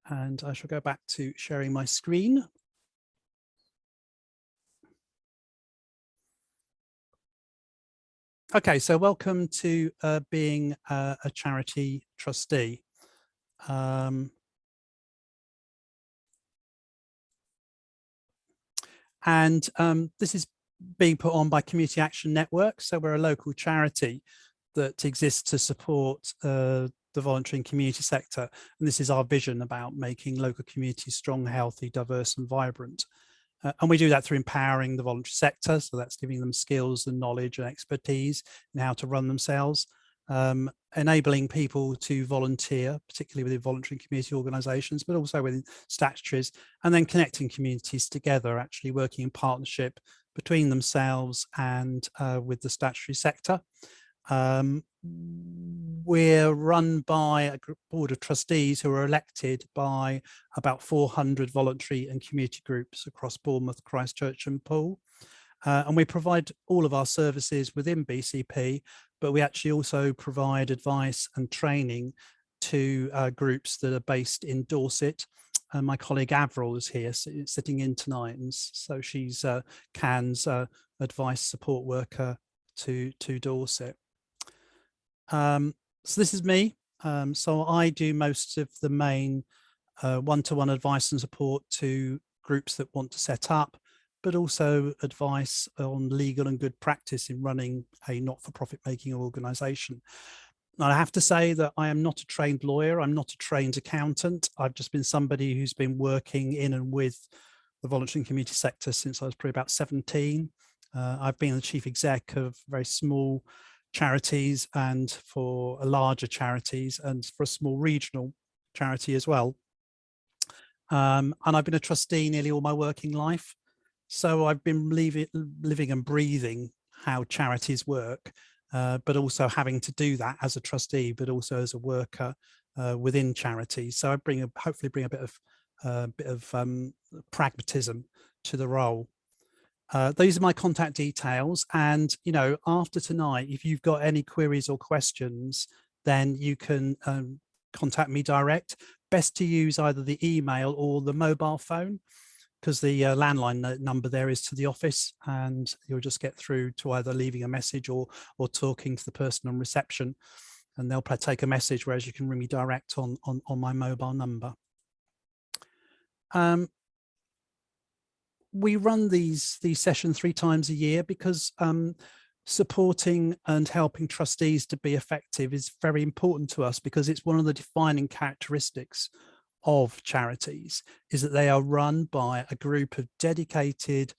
and I shall go back to sharing my screen. Okay, so welcome to being a charity trustee. This is being put on by Community Action Network. So we're a local charity that exists to support the voluntary and community sector. And this is our vision about making local communities strong, healthy, diverse and vibrant. And we do that through empowering the voluntary sector. So that's giving them skills and knowledge and expertise in how to run themselves, enabling people to volunteer, particularly within voluntary and community organisations, but also within statutories, and then connecting communities together, actually working in partnership between themselves and with the statutory sector. We're run by a board of trustees who are elected by about 400 voluntary and community groups across Bournemouth, Christchurch and Poole. And we provide all of our services within BCP, but we actually also provide advice and training to groups that are based in Dorset. My colleague Avril is here sitting in tonight, and so she's CAN's advice support worker to Dorset. So this is me. So I do most of the main one-to-one advice and support to groups that want to set up, but also advice on legal and good practice in running a not-for-profit making organisation. And I have to say that I am not a trained lawyer. I'm not a trained accountant. I've just been somebody who's been working in and with the voluntary and community sector since I was probably about 17. I've been the chief exec of very small charities and for larger charities and for a small regional charity as well. And I've been a trustee nearly all my working life. So I've been living and breathing how charities work, but also having to do that as a trustee, but also as a worker within charities. So I hopefully bring a bit of pragmatism to the role. These are my contact details, and after tonight, if you've got any queries or questions, then you can contact me direct. Best to use either the email or the mobile phone, because the landline number there is to the office, and you'll just get through to either leaving a message or talking to the person on reception, and they'll take a message, whereas you can ring me direct on my mobile number. We run these sessions 3 times a year because supporting and helping trustees to be effective is very important to us, because it's one of the defining characteristics of charities is that they are run by a group of dedicated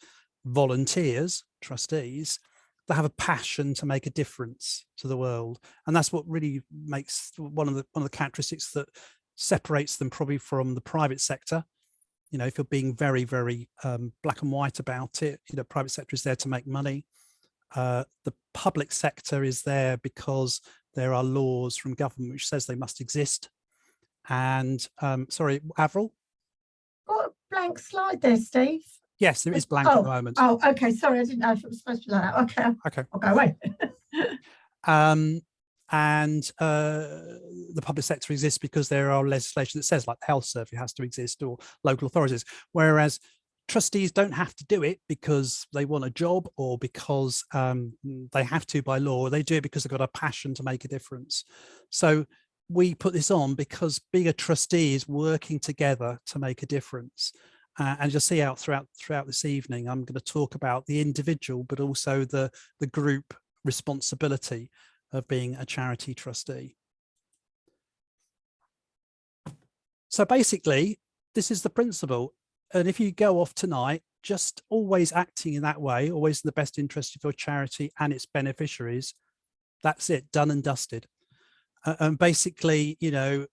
volunteers, trustees, that have a passion to make a difference to the world. And that's what really makes one of the characteristics that separates them probably from the private sector. If you're being very, very black and white about it, private sector is there to make money. The public sector is there because there are laws from government which says they must exist. And sorry, Avril? Got a blank slide there, Steve. Yes, there is blank at the moment. Oh, okay. Sorry, I didn't know if it was supposed to be like that. Okay. I'll go away. The public sector exists because there are legislation that says, like, the health service has to exist, or local authorities, whereas trustees don't have to do it because they want a job or because they have to by law. They do it because they've got a passion to make a difference. So we put this on because being a trustee is working together to make a difference. And you'll see out throughout this evening, I'm going to talk about the individual, but also the group responsibility of being a charity trustee. So basically, this is the principle. And if you go off tonight, just always acting in that way, always in the best interest of your charity and its beneficiaries, that's it, done and dusted. And basically, even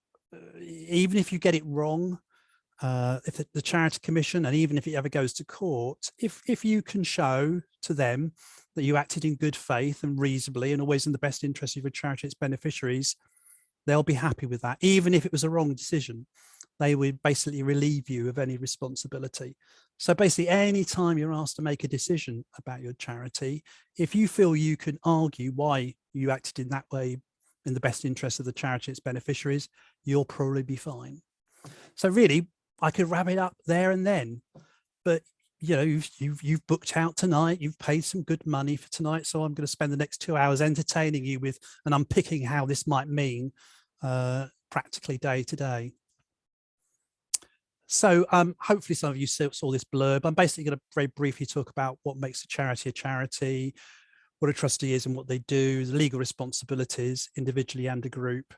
if you get it wrong, if the Charity Commission, and even if it ever goes to court, if you can show to them that you acted in good faith and reasonably and always in the best interest of your charity, its beneficiaries, they'll be happy with that. Even if it was a wrong decision, they would basically relieve you of any responsibility. So basically, any time you're asked to make a decision about your charity, if you feel you can argue why you acted in that way in the best interest of the charity, its beneficiaries, you'll probably be fine. So really, I could wrap it up there and then, but you know, you've booked out tonight, you've paid some good money for tonight, so I'm going to spend the next 2 hours entertaining you with and unpicking how this might mean practically day to day. So hopefully some of you saw this blurb. I'm basically going to very briefly talk about what makes a charity, what a trustee is and what they do, the legal responsibilities individually and a group,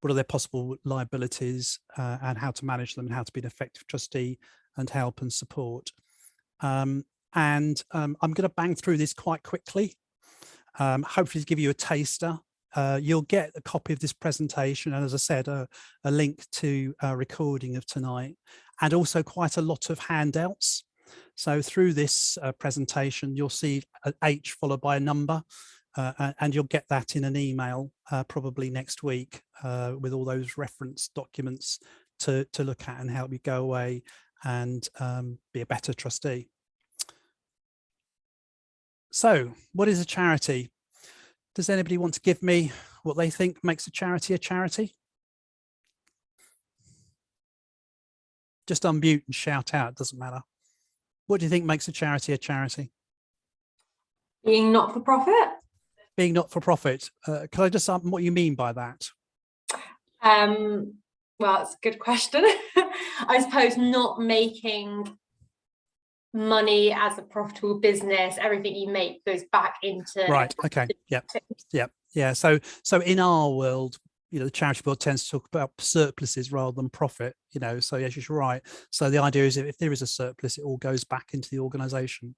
what are their possible liabilities and how to manage them and how to be an effective trustee and help and support. I'm going to bang through this quite quickly, hopefully to give you a taster. You'll get a copy of this presentation and, as I said, a link to a recording of tonight, and also quite a lot of handouts. So through this presentation, you'll see an H followed by a number, and you'll get that in an email probably next week with all those reference documents to look at and help you go away and be a better trustee. So what is a charity? Does anybody want to give me what they think makes a charity a charity? Just unmute and shout out, it doesn't matter. What do you think makes a charity a charity? Being not for profit. Being not for profit. Can I just ask what you mean by that? Well, it's a good question. I suppose not making money as a profitable business. Everything you make goes back into. Right. Okay. Yeah. So in our world, you know, the charity board tends to talk about surpluses rather than profit. You know, so yes, you're right. So the idea is if there is a surplus, it all goes back into the organisation.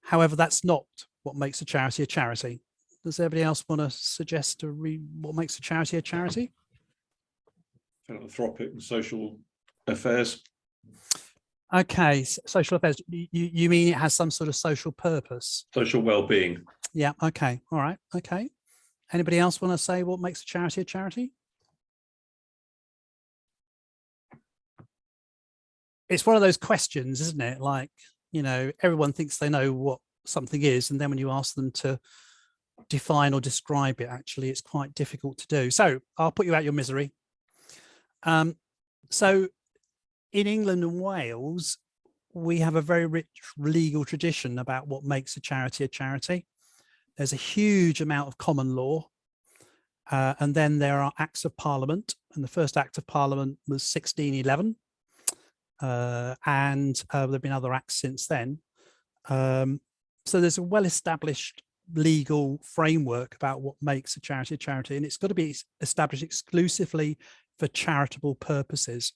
However, that's not what makes a charity a charity. Does anybody else want to suggest what makes a charity a charity? Philanthropic and social affairs. Okay, social affairs. You mean it has some sort of social purpose? Social well-being. Yeah. Okay. All right. Okay. Anybody else want to say what makes a charity a charity? It's one of those questions, isn't it? Like, you know, everyone thinks they know what something is, and then when you ask them to define or describe it, actually, it's quite difficult to do. So I'll put you out your misery. So in England and Wales, we have a very rich legal tradition about what makes a charity a charity. There's a huge amount of common law, and then there are acts of parliament, and the first act of parliament was 1611, and there have been other acts since then. So there's a well-established legal framework about what makes a charity, and it's got to be established exclusively for charitable purposes.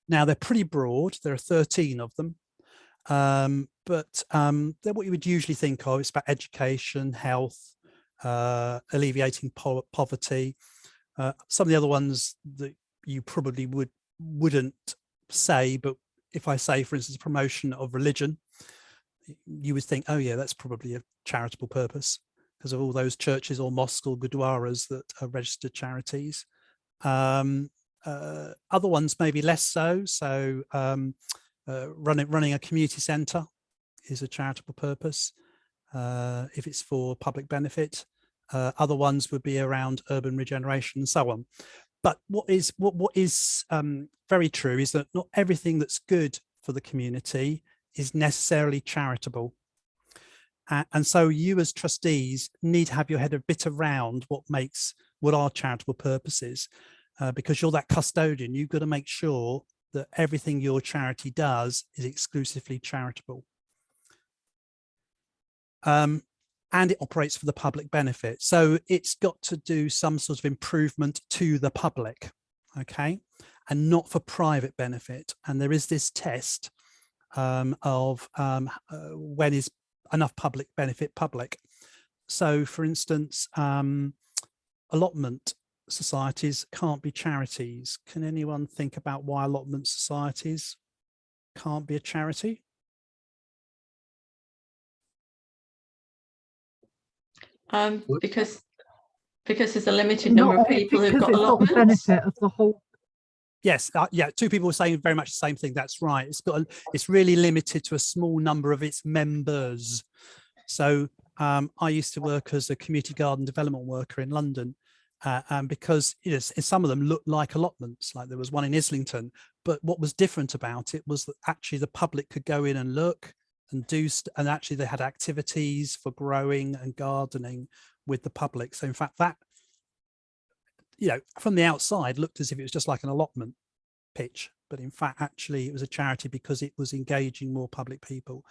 Now, they're pretty broad. There are 13 of them, but they're what you would usually think of. It's about education, health, alleviating poverty. Some of the other ones that you probably wouldn't say, but if I say, for instance, promotion of religion, you would think, oh yeah, that's probably a charitable purpose because of all those churches or mosques or gurdwaras that are registered charities. Other ones maybe less so. So running a community centre is a charitable purpose if it's for public benefit. Other ones would be around urban regeneration and so on. But what is very true is that not everything that's good for the community is necessarily charitable. And so you as trustees need to have your head a bit around what are charitable purposes, because you're that custodian. You've got to make sure that everything your charity does is exclusively charitable. And it operates for the public benefit. So it's got to do some sort of improvement to the public, okay, and not for private benefit. And there is this test of when is enough public benefit public. So for instance, allotment societies can't be charities. Can anyone think about why allotment societies can't be a charity? Because there's a limited number of people who've got allotments. The benefit of the whole. Yes, yeah, two people were saying very much the same thing. That's right. It's really limited to a small number of its members. So I used to work as a community garden development worker in London, And because some of them looked like allotments, like there was one in Islington, but what was different about it was that actually the public could go in and look and and actually they had activities for growing and gardening with the public. So in fact, that, from the outside looked as if it was just like an allotment pitch, but in fact, actually it was a charity because it was engaging more public people.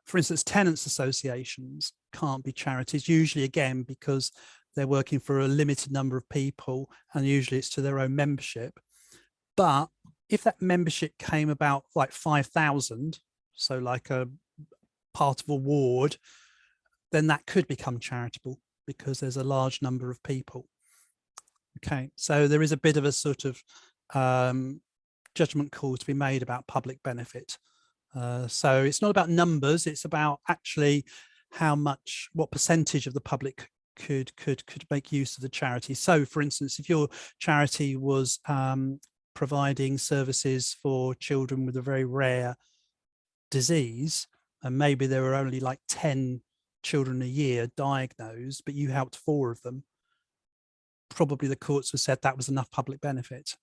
For instance, tenants associations can't be charities, usually again, because they're working for a limited number of people and usually it's to their own membership. But if that membership came about like 5,000, so like a part of a ward, then that could become charitable because there's a large number of people. Okay, so there is a bit of a sort of judgment call to be made about public benefit. So it's not about numbers, it's about actually what percentage of the public could make use of the charity. So for instance, if your charity was providing services for children with a very rare disease, and maybe there were only like 10 children a year diagnosed, but you helped 4 of them, probably the courts have said that was enough public benefit.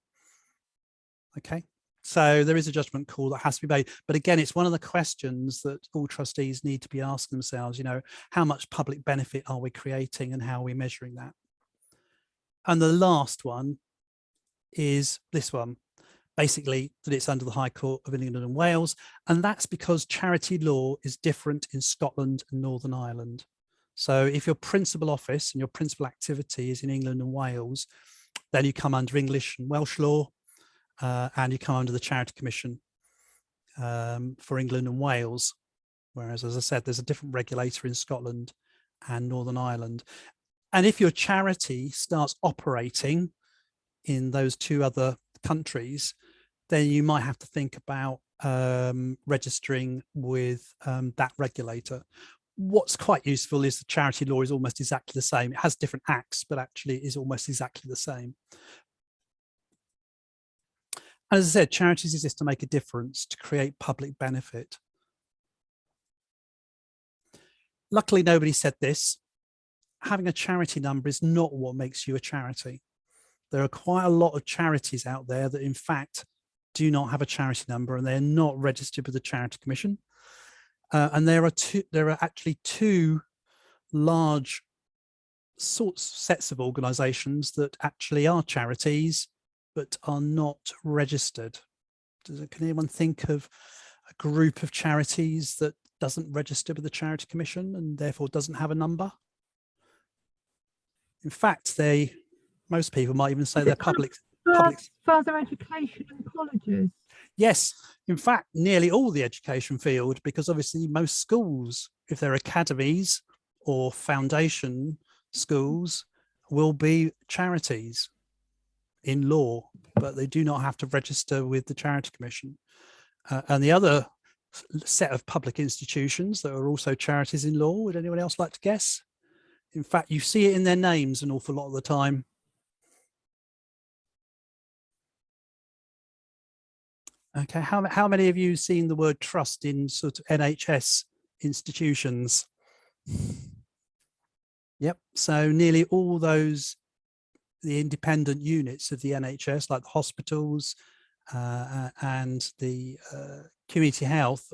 Okay, so there is a judgment call that has to be made, but again, it's one of the questions that all trustees need to be asking themselves, how much public benefit are we creating and how are we measuring that? And the last one is this one, basically that it's under the High Court of England and Wales, and that's because charity law is different in Scotland and Northern Ireland. So if your principal office and your principal activity is in England and Wales, then you come under English and Welsh law, and you come under the Charity Commission for England and Wales. Whereas, as I said, there's a different regulator in Scotland and Northern Ireland. And if your charity starts operating in those 2 other countries, then you might have to think about registering with that regulator. What's quite useful is the charity law is almost exactly the same. It has different acts, but actually it is almost exactly the same. And as I said, charities exist to make a difference, to create public benefit. Luckily, nobody said this. Having a charity number is not what makes you a charity. There are quite a lot of charities out there that in fact do not have a charity number and they're not registered with the Charity Commission. And there are actually 2 large sets of organisations that actually are charities but are not registered. Can anyone think of a group of charities that doesn't register with the Charity Commission and therefore doesn't have a number? In fact, most people might even say they're public. Further education and colleges. Yes, in fact, nearly all the education field, because obviously most schools, if they're academies or foundation schools, will be charities in law, but they do not have to register with the Charity Commission. And the other set of public institutions that are also charities in law, would anyone else like to guess? In fact, you see it in their names an awful lot of the time. Okay, how many of you seen the word trust in sort of NHS institutions? Yep, so nearly all those, the independent units of the NHS, like the hospitals and the community health,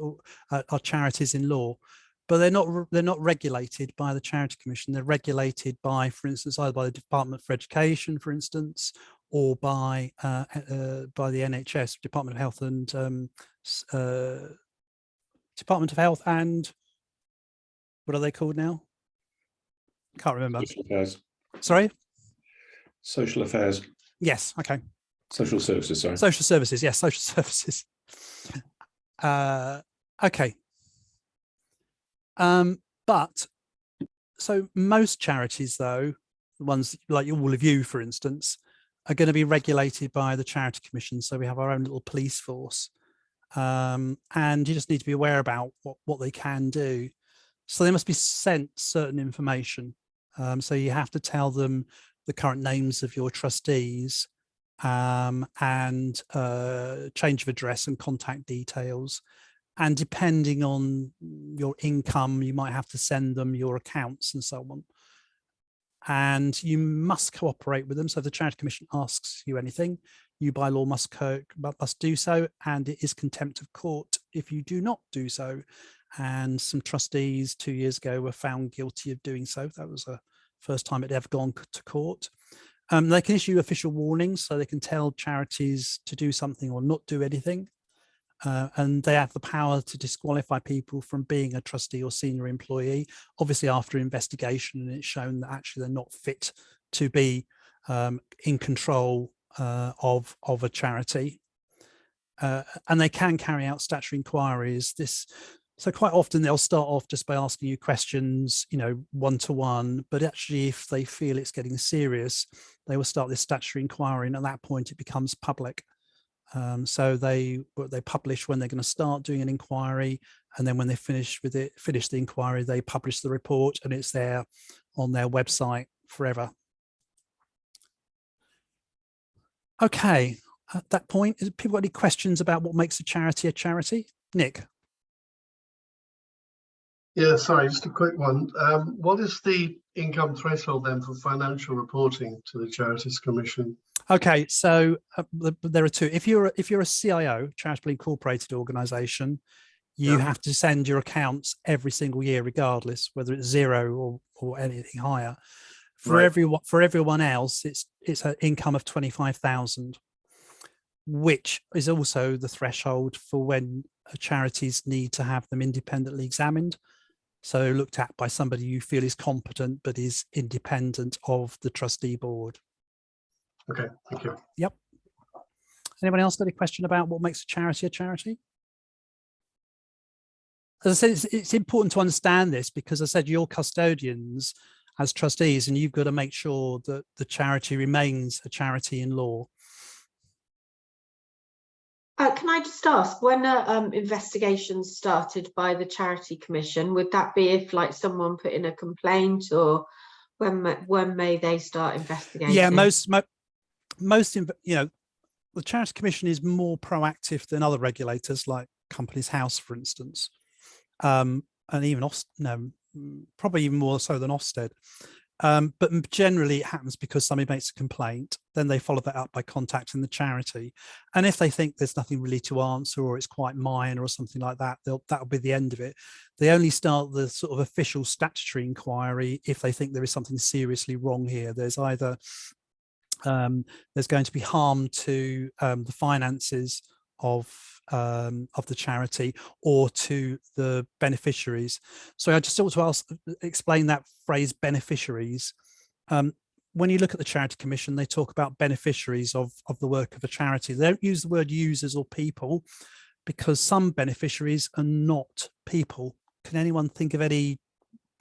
are charities in law, but they're not regulated by the Charity Commission. They're regulated by, for instance, either by the Department for Education, for instance, or by the NHS, Department of Health and what are they called now? Can't remember. Social affairs. Sorry? Social affairs. Yes, okay. Social services, sorry. Social services, yes, social services. Okay. But so most charities, though, the ones like all of you, for instance, are going to be regulated by the Charity Commission. So we have our own little police force. And you just need to be aware about what they can do. So they must be sent certain information. So you have to tell them the current names of your trustees and change of address and contact details. And depending on your income, you might have to send them your accounts and so on. and you must cooperate with them. So if the Charity Commission asks you anything, you by law must do so, and it is contempt of court if you do not do so. And some trustees 2 years ago were found guilty of doing so. That was the first time it ever gone to court. They can issue official warnings, so they can tell charities to do something or not do anything. And they have the power to disqualify people from being a trustee or senior employee, obviously after investigation, and it's shown that actually they're not fit to be in control of a charity. And they can carry out statutory inquiries. So quite often they'll start off just by asking you questions, you know, one-to-one, but actually if they feel it's getting serious, they will start this statutory inquiry, and at that point it becomes public. So they publish when they're going to start doing an inquiry, and then when they finish the inquiry, they publish the report, and it's there on their website forever. Okay, at that point, has people got any questions about what makes a charity a charity? Nick? Yeah, sorry, just a quick one. What is the income threshold then for financial reporting to the Charities Commission? Okay, so there are two. If you're a CIO, charitably incorporated organisation, you have to send your accounts every single year, regardless whether it's zero or anything higher. For everyone else, it's an income of 25,000, which is also the threshold for when charities need to have them independently examined. So looked at by somebody you feel is competent but is independent of the trustee board. Okay, thank you. Yep. Anyone else got a question about what makes a charity a charity? As I said, it's important to understand this because I said you're custodians as trustees, and you've got to make sure that the charity remains a charity in law. Can I just ask, when investigations started by the Charity Commission, would that be if like someone put in a complaint, or when may they start investigating? Yeah, most you know, the Charity Commission is more proactive than other regulators like Companies House, for instance, and even probably even more so than Ofsted. But generally it happens because somebody makes a complaint, then they follow that up by contacting the charity. And if they think there's nothing really to answer, or it's quite minor or something like that, that'll be the end of it. They only start the sort of official statutory inquiry if they think there is something seriously wrong here. There's either there's going to be harm to the finances of the charity or to the beneficiaries. So I just want to explain that phrase beneficiaries. When you look at the Charity Commission, they talk about beneficiaries of the work of a charity. They don't use the word users or people, because some beneficiaries are not people. Can anyone think of any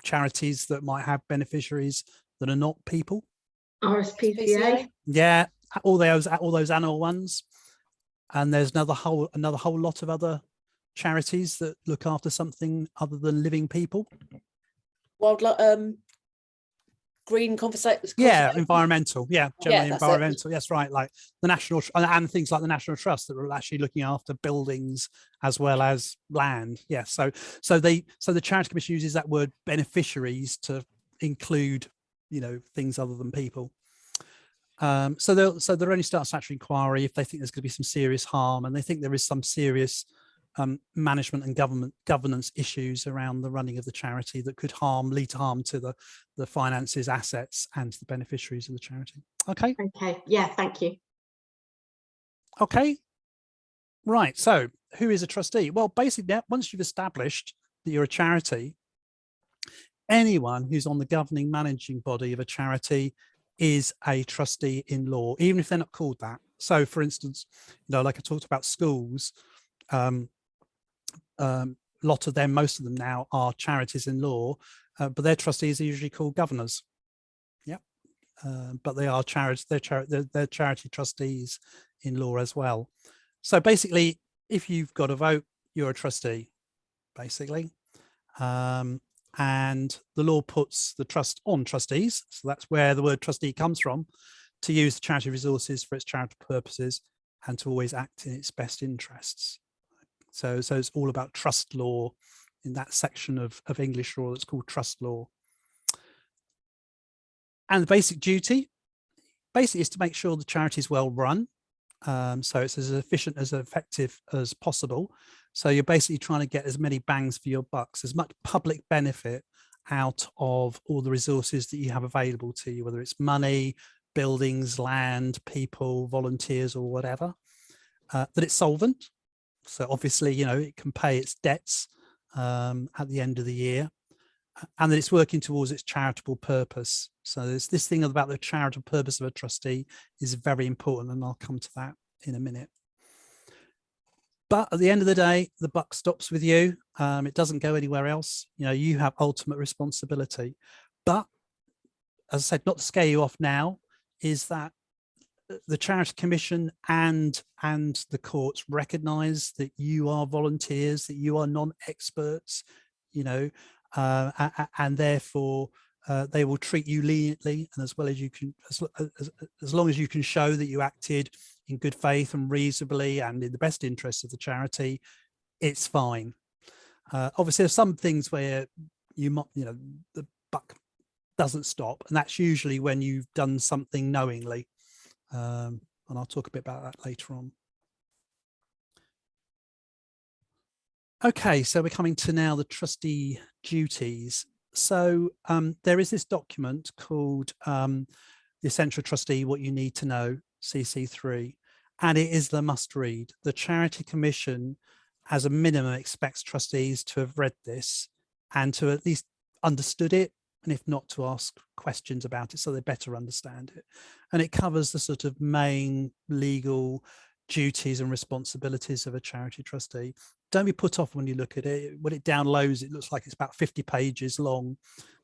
charities that might have beneficiaries that are not people? RSPCA. Yeah, all those animal ones. And there's another whole lot of other charities that look after something other than living people. Wildlife, green conversation. Yeah, environmental. Yeah, generally environmental. It. Yes, right. Like the National, and things like the National Trust that are actually looking after buildings as well as land. Yes, so the Charity Commission uses that word beneficiaries to include, you know, things other than people. So they'll only start statutory inquiry if they think there's going to be some serious harm, and they think there is some serious management and governance issues around the running of the charity that could lead to harm to the finances, assets, and the beneficiaries of the charity. Okay. Okay. Yeah. Thank you. Okay. Right. So who is a trustee? Well, basically, once you've established that you're a charity, anyone who's on the governing managing body of a charity is a trustee in law, even if they're not called that. So for instance, you know, like I talked about schools, most of them now are charities in law, but their trustees are usually called governors. Yeah, but they are they're charity trustees in law as well. So basically, if you've got a vote, you're a trustee, basically. And the law puts the trust on trustees, so that's where the word trustee comes from, to use the charity resources for its charitable purposes and to always act in its best interests. So it's all about trust law in that section of English law that's called trust law. And the basic duty basically is to make sure the charity is well run. So it's as efficient, as effective as possible. So you're basically trying to get as many bangs for your bucks, as much public benefit out of all the resources that you have available to you, whether it's money, buildings, land, people, volunteers, or whatever. That it's solvent. So obviously, you know, it can pay its debts at the end of the year, and that it's working towards its charitable purpose. So there's this thing about the charitable purpose of a trustee is very important, and I'll come to that in a minute. But at the end of the day, the buck stops with you. It doesn't go anywhere else. You know, you have ultimate responsibility. But as I said, not to scare you off now, is that the Charity Commission and the courts recognise that you are volunteers, that you are non-experts, you know, and therefore they will treat you leniently, and as well as you can, as long as you can show that you acted in good faith and reasonably and in the best interests of the charity, it's fine. Obviously, there's some things where you might, you know, the buck doesn't stop, and that's usually when you've done something knowingly. And I'll talk a bit about that later on. Okay, so we're coming to now the trustee duties. So there is this document called the Essential Trustee, What You Need to Know, CC3, and it is the must read. The Charity Commission, as a minimum, expects trustees to have read this and to at least understood it, and if not, to ask questions about it so they better understand it. And it covers the sort of main legal duties and responsibilities of a charity trustee. Don't be put off when you look at it. When it downloads, it looks like it's about 50 pages long,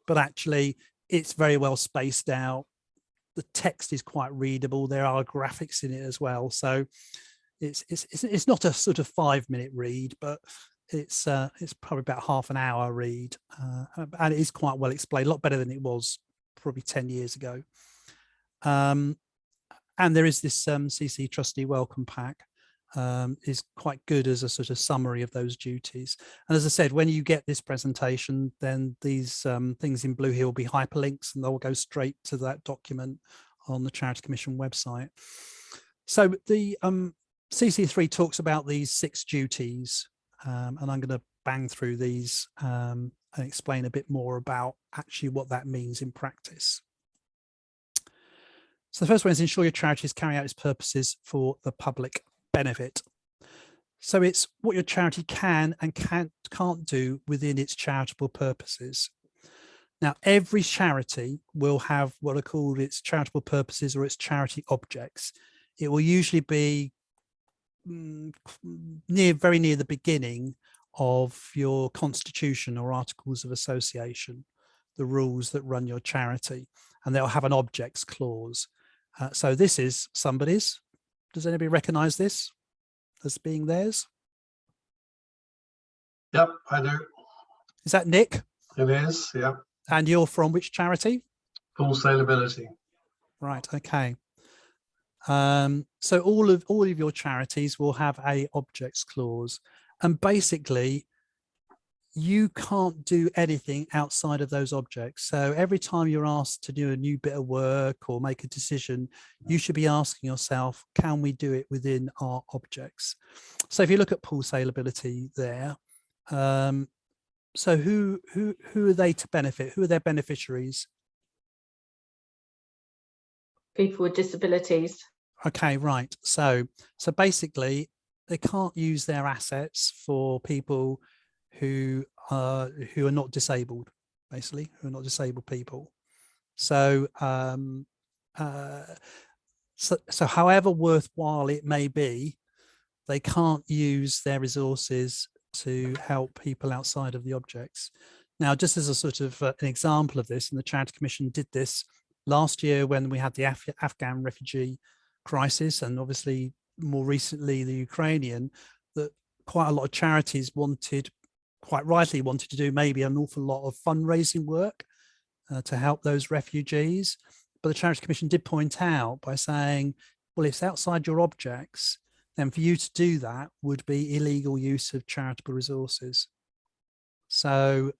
but actually it's very well spaced out. The text is quite readable. There are graphics in it as well. So it's not a sort of 5-minute read, but it's probably about half an hour read, and it is quite well explained, a lot better than it was probably 10 years ago. And there is this CC Trustee Welcome Pack, is quite good as a sort of summary of those duties. And as I said, when you get this presentation, then these things in blue here will be hyperlinks, and they'll go straight to that document on the Charity Commission website. So the CC3 talks about these 6 duties, and I'm going to bang through these and explain a bit more about actually what that means in practice. So the first one is ensure your charity is carrying out its purposes for the public benefit. So it's what your charity can and can't do within its charitable purposes. Now, every charity will have what are called its charitable purposes or its charity objects. It will usually be very near the beginning of your constitution or articles of association, the rules that run your charity, and they'll have an objects clause. So this is somebody's. Does anybody recognize this as being theirs? Yep, I do. Is that Nick? It is, yeah. And you're from which charity? Full saleability. Right, okay. So all of your charities will have a objects clause, and basically you can't do anything outside of those objects. So every time you're asked to do a new bit of work or make a decision, you should be asking yourself, can we do it within our objects? So if you look at pool saleability there, so who are they to benefit? Who are their beneficiaries? People with disabilities. Okay, right. So basically they can't use their assets for people who are not disabled, basically, who are not disabled people. So so however worthwhile it may be, they can't use their resources to help people outside of the objects. Now, just as a sort of an example of this, and the Charity Commission did this last year when we had the Afghan refugee crisis, and obviously more recently the Ukrainian, that quite a lot of charities quite rightly wanted to do maybe an awful lot of fundraising work to help those refugees. But the Charity Commission did point out by saying, well, if it's outside your objects, then for you to do that would be illegal use of charitable resources. So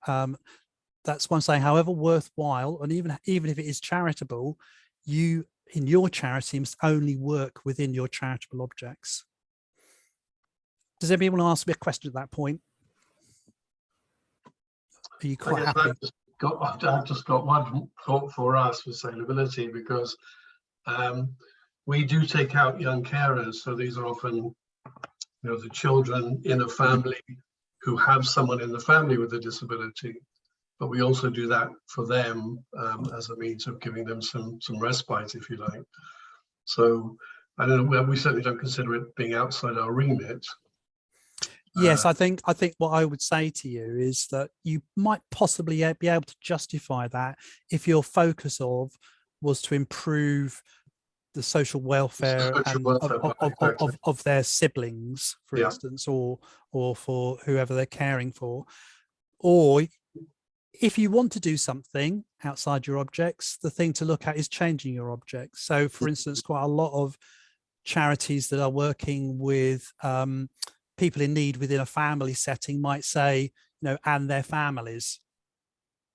that's one saying, however worthwhile, and even if it is charitable, you in your charity must only work within your charitable objects. Does anybody want to ask me a question at that point? Are you quite happy? I've just got one thought for us for saleability, because we do take out young carers. So these are often, the children in a family who have someone in the family with a disability. But we also do that for them as a means of giving them some respite, if you like. So I don't know, we certainly don't consider it being outside our remit. Yes, I think what I would say to you is that you might possibly be able to justify that if your focus was to improve the social welfare, of their siblings, for instance, or for whoever they're caring for. Or if you want to do something outside your objects, the thing to look at is changing your objects. So, for instance, quite a lot of charities that are working with people in need within a family setting might say, and their families.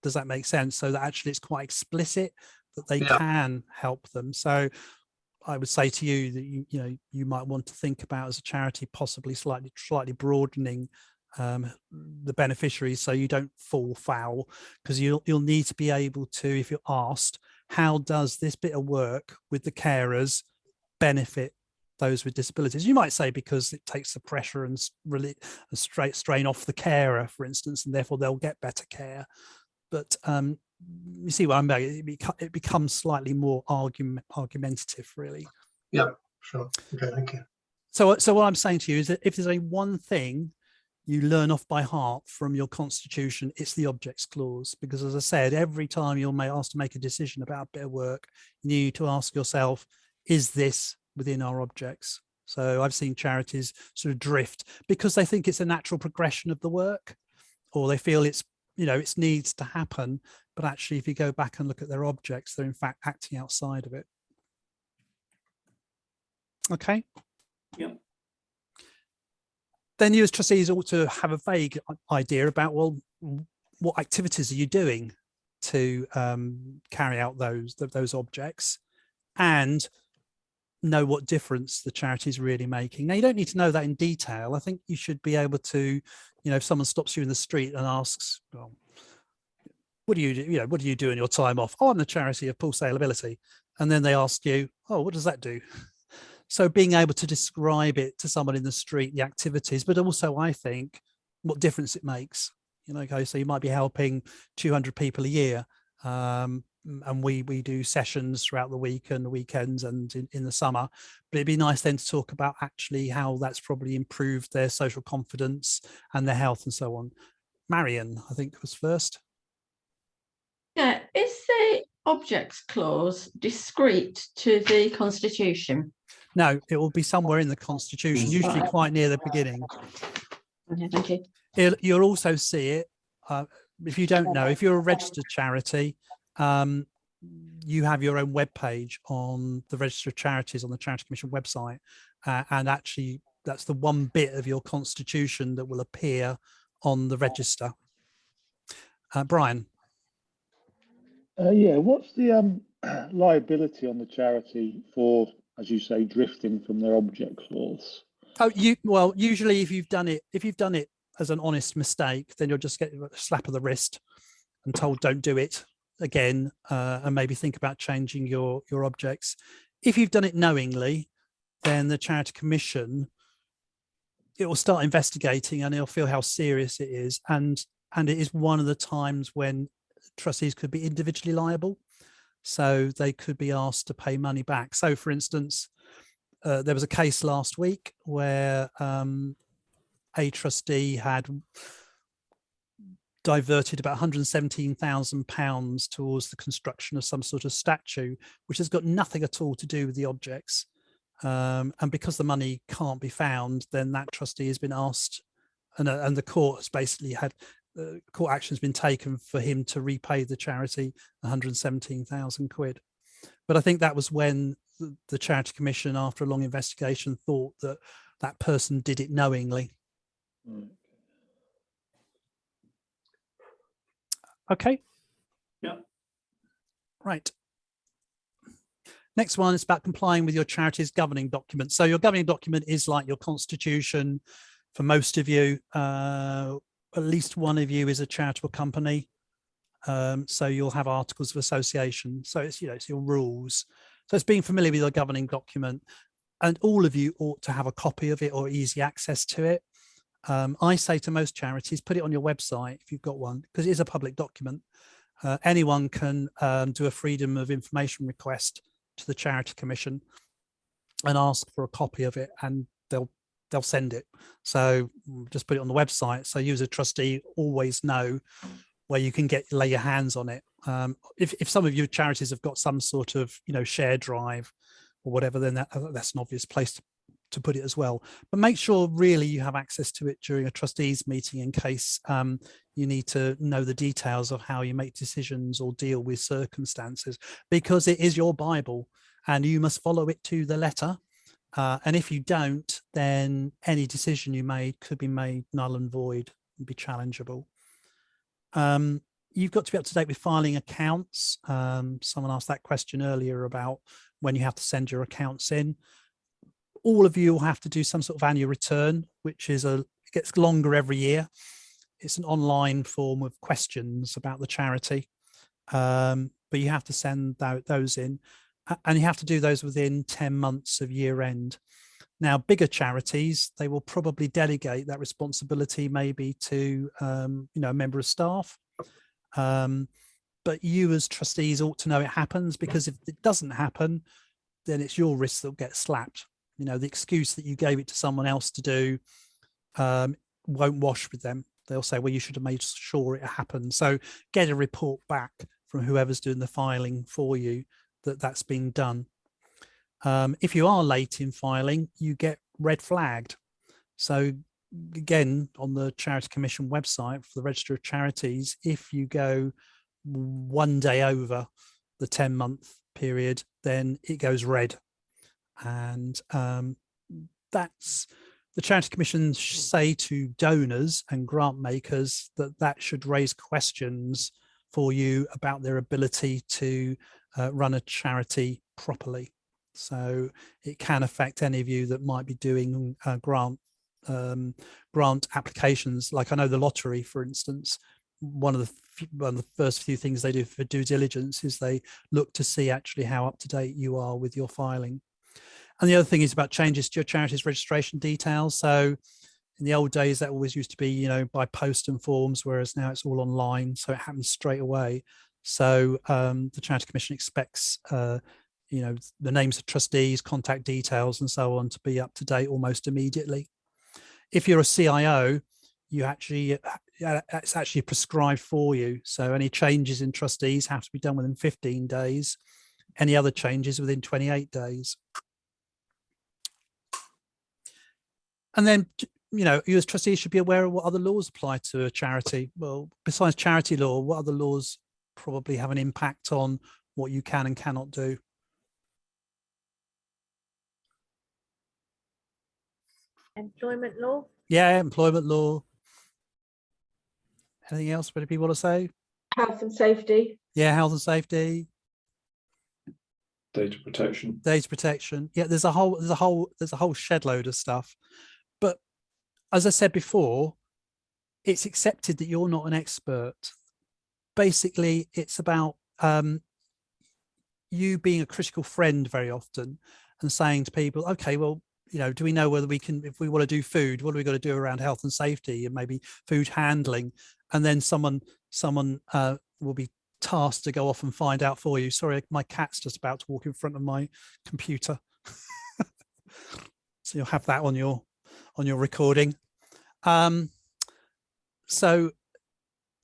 Does that make sense? So that actually it's quite explicit that they can help them. So I would say to you that you might want to think about, as a charity, possibly slightly broadening the beneficiaries, so you don't fall foul, because you'll need to be able to, if you're asked, how does this bit of work with the carers benefit those with disabilities? You might say because it takes the pressure and really strain off the carer, for instance, and therefore they'll get better care. But you see what I'm saying? It becomes slightly more argumentative, really. Yeah, sure. Okay, thank you. So what I'm saying to you is that if there's a one thing you learn off by heart from your constitution, it's the objects clause. Because as I said, every time you're asked to make a decision about a bit of work, you need to ask yourself, is this within our objects? So I've seen charities sort of drift because they think it's a natural progression of the work, or they feel it's, it needs to happen. But actually, if you go back and look at their objects, they're in fact acting outside of it. Okay. Yep. Then you as trustees ought to have a vague idea about, well, what activities are you doing to carry out those objects, and know what difference the charity is really making. Now, you don't need to know that in detail. I think you should be able to, if someone stops you in the street and asks, well, what do you do? What do you do in your time off? Oh, I'm the charity of pool saleability. And then they ask you, oh, what does that do? So being able to describe it to someone in the street, the activities, but also I think what difference it makes. Okay, so you might be helping 200 people a year. And we do sessions throughout the week and the weekends and in the summer, but it'd be nice then to talk about actually how that's probably improved their social confidence and their health and so on. Marion, I think, was first. Yeah, is the objects clause discrete to the Constitution? No, it will be somewhere in the Constitution, usually quite near the beginning. Okay, thank you. You'll also see it, if you don't know, if you're a registered charity, you have your own web page on the Register of Charities on the Charity Commission website, and actually that's the one bit of your constitution that will appear on the register. Brian. Yeah, what's the liability on the charity for, as you say, drifting from their object clause? Oh, well, usually if you've done it as an honest mistake, then you'll just get a slap of the wrist and told don't do it again, and maybe think about changing your objects. If you've done it knowingly, then the Charity Commission, it will start investigating and it'll feel how serious it is, and it is one of the times when trustees could be individually liable, so they could be asked to pay money back. So for instance, there was a case last week where a trustee had diverted about £117,000 towards the construction of some sort of statue, which has got nothing at all to do with the objects. And because the money can't be found, then that trustee has been asked, and the court has basically had, court action has been taken for him to repay the charity 117,000 quid. But I think that was when the Charity Commission, after a long investigation, thought that that person did it knowingly. Okay. Yeah. Right. Next one is about complying with your charity's governing document. So your governing document is like your constitution for most of you. At least one of you is a charitable company. So you'll have articles of association. So it's, it's your rules. So it's being familiar with your governing document, and all of you ought to have a copy of it or easy access to it. I say to most charities, put it on your website if you've got one, because it is a public document. Anyone can do a freedom of information request to the Charity Commission and ask for a copy of it, and they'll send it. So just put it on the website, so you as a trustee always know where you can lay your hands on it. If some of your charities have got some sort of share drive or whatever, then that's an obvious place to put it as well. But make sure really you have access to it during a trustees meeting, in case you need to know the details of how you make decisions or deal with circumstances, because it is your Bible and you must follow it to the letter. And if you don't, then any decision you made could be made null and void and be challengeable. You've got to be up to date with filing accounts. Someone asked that question earlier about when you have to send your accounts in. All of you will have to do some sort of annual return, which is it gets longer every year. It's an online form of questions about the charity, but you have to send those in, and you have to do those within 10 months of year end. Now, bigger charities, they will probably delegate that responsibility maybe to a member of staff. But you as trustees ought to know it happens, because if it doesn't happen, then it's your risk that will get slapped. The excuse that you gave it to someone else to do won't wash with them. They'll say, well, you should have made sure it happened. So get a report back from whoever's doing the filing for you that that's been done. If you are late in filing, you get red flagged. So again, on the Charity Commission website for the Register of Charities, if you go one day over the 10-month period, then it goes red. And that's the Charity Commission say to donors and grant makers that should raise questions for you about their ability to run a charity properly. So it can affect any of you that might be doing grant applications. Like I know the lottery, for instance, one of the first few things they do for due diligence is they look to see actually how up to date you are with your filing. And the other thing is about changes to your charity's registration details. So in the old days, that always used to be, by post and forms, whereas now it's all online. So it happens straight away. So the Charity Commission expects, the names of trustees, contact details, and so on to be up to date almost immediately. If you're a CIO, it's actually prescribed for you. So any changes in trustees have to be done within 15 days. Any other changes within 28 days. And then, you as trustees should be aware of what other laws apply to a charity. Well, besides charity law, what other laws probably have an impact on what you can and cannot do? Employment law. Yeah, employment law. Anything else that people want to say? Health and safety. Yeah, health and safety. Data protection. Data protection. Yeah, there's a whole shed load of stuff. But as I said before, it's accepted that you're not an expert. Basically, it's about you being a critical friend very often and saying to people, okay, well, do we know whether we can, if we want to do food, what do we got to do around health and safety and maybe food handling? And then someone will be tasked to go off and find out for you. Sorry, my cat's just about to walk in front of my computer. So you'll have that on your recording. So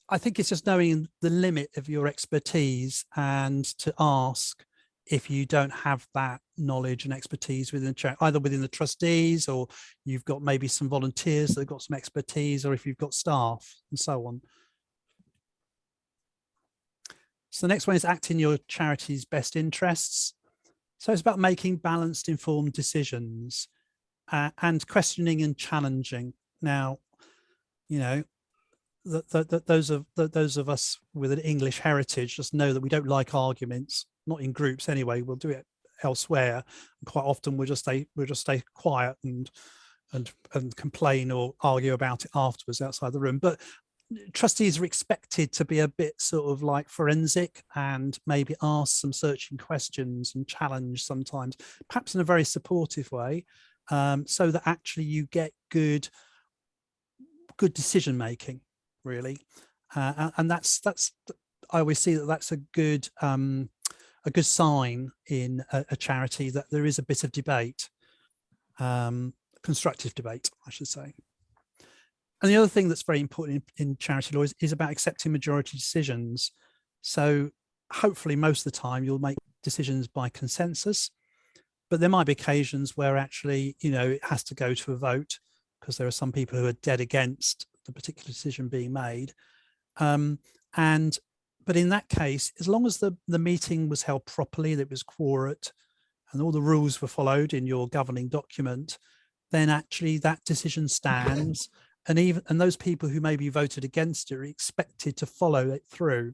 I think it's just knowing the limit of your expertise and to ask if you don't have that knowledge and expertise within either within the trustees, or you've got maybe some volunteers that have got some expertise, or if you've got staff and so on. So the next one is act in your charity's best interests. So it's about making balanced, informed decisions and questioning and challenging. Now, those of us with an English heritage just know that we don't like arguments, not in groups anyway. We'll do it elsewhere. And quite often we'll just stay quiet and complain or argue about it afterwards outside the room. But trustees are expected to be a bit sort of like forensic and maybe ask some searching questions and challenge sometimes, perhaps in a very supportive way, so that actually you get good decision making, really. And that's I always see that that's a good sign in a charity, that there is a bit of debate, constructive debate, I should say. And the other thing that's very important in charity law is about accepting majority decisions. So hopefully most of the time you'll make decisions by consensus, but there might be occasions where actually, it has to go to a vote because there are some people who are dead against the particular decision being made. But in that case, as long as the meeting was held properly, that it was quorate and all the rules were followed in your governing document, then actually that decision stands. And those people who maybe voted against it are expected to follow it through,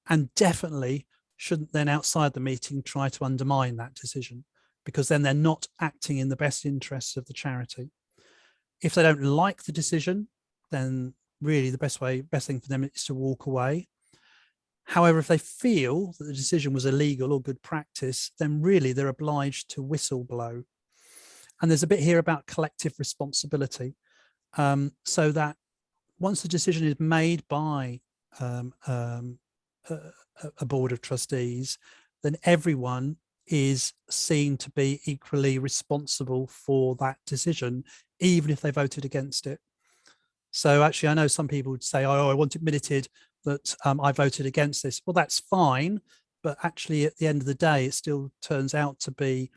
and definitely shouldn't then outside the meeting try to undermine that decision, because then they're not acting in the best interests of the charity. If they don't like the decision, then really the best thing for them is to walk away. However, if they feel that the decision was illegal or good practice, then really they're obliged to whistle-blow. And there's a bit here about collective responsibility. So that once the decision is made by a board of trustees, then everyone is seen to be equally responsible for that decision, even if they voted against it. So actually, I know some people would say, oh, I want it minuted that I voted against this. Well, that's fine. But actually, at the end of the day, it still turns out to be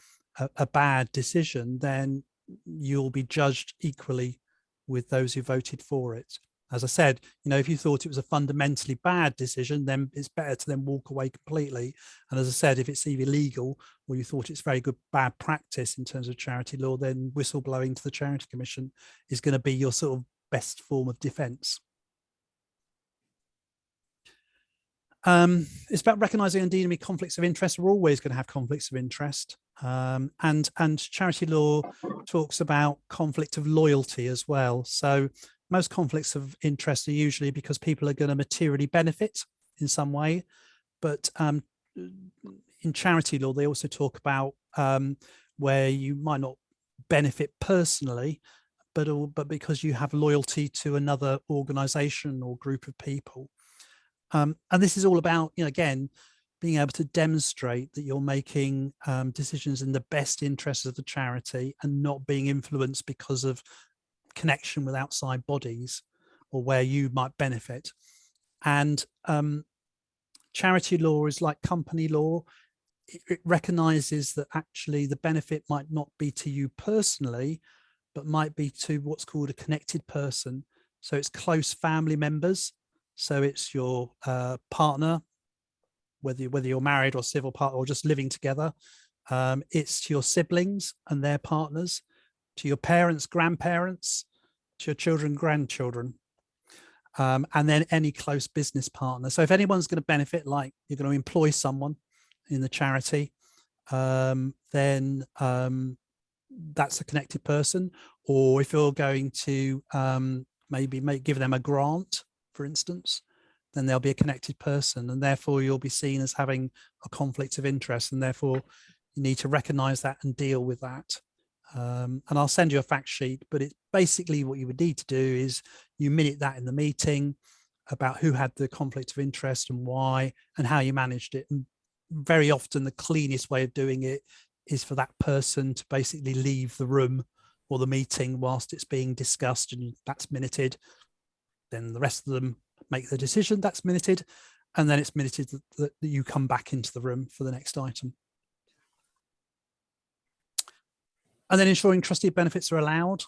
a bad decision. Then you'll be judged equally with those who voted for it. As I said, if you thought it was a fundamentally bad decision, then it's better to then walk away completely. And as I said, if it's either illegal or you thought it's very bad practice in terms of charity law, then whistleblowing to the Charity Commission is going to be your sort of best form of defence. It's about recognising and dealing with conflicts of interest. We're always going to have conflicts of interest. And charity law talks about conflict of loyalty as well. So most conflicts of interest are usually because people are going to materially benefit in some way. But in charity law, they also talk about where you might not benefit personally, but because you have loyalty to another organisation or group of people. And this is all about, again, being able to demonstrate that you're making decisions in the best interests of the charity and not being influenced because of connection with outside bodies or where you might benefit. And charity law is like company law. It recognizes that actually the benefit might not be to you personally, but might be to what's called a connected person. So it's close family members. So it's your partner, whether you're married or civil partner or just living together. It's to your siblings and their partners, to your parents, grandparents, to your children, grandchildren, and then any close business partner. So if anyone's going to benefit, like you're going to employ someone in the charity, then that's a connected person. Or if you're going to give them a grant, for instance, then there'll be a connected person, and therefore you'll be seen as having a conflict of interest, and therefore you need to recognize that and deal with that. And I'll send you a fact sheet, but it's basically what you would need to do is you minute that in the meeting about who had the conflict of interest and why and how you managed it. And very often the cleanest way of doing it is for that person to basically leave the room or the meeting whilst it's being discussed, and that's minuted. Then the rest of them make the decision, that's minuted, and then it's minuted that you come back into the room for the next item. And then ensuring trustee benefits are allowed.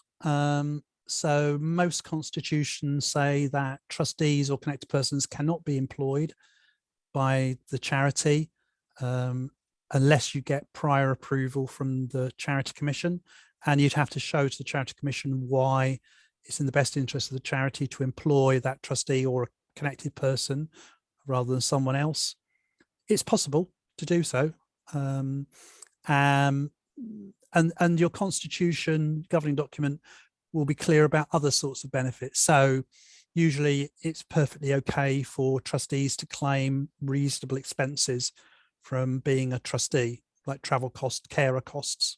So most constitutions say that trustees or connected persons cannot be employed by the charity unless you get prior approval from the Charity Commission, and you'd have to show to the Charity Commission why it's in the best interest of the charity to employ that trustee or a connected person rather than someone else, it's possible to do so. And your constitution governing document will be clear about other sorts of benefits. So usually it's perfectly okay for trustees to claim reasonable expenses from being a trustee, like travel costs, carer costs.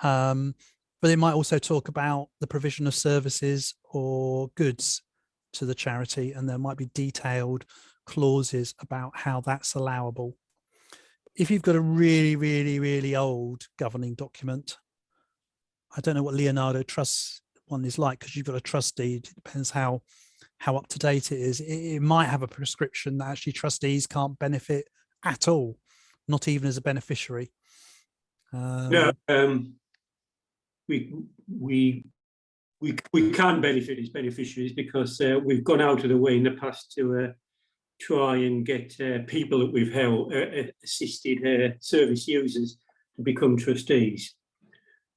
But it might also talk about the provision of services or goods to the charity, and there might be detailed clauses about how that's allowable. If you've got a really, really, really old governing document, I don't know what Leonardo Trust one is like, because you've got a trust deed. It depends how up to date it is. It might have a prescription that actually trustees can't benefit at all, not even as a beneficiary. No, we can benefit as beneficiaries because we've gone out of the way in the past to try and get people that we've held assisted service users to become trustees.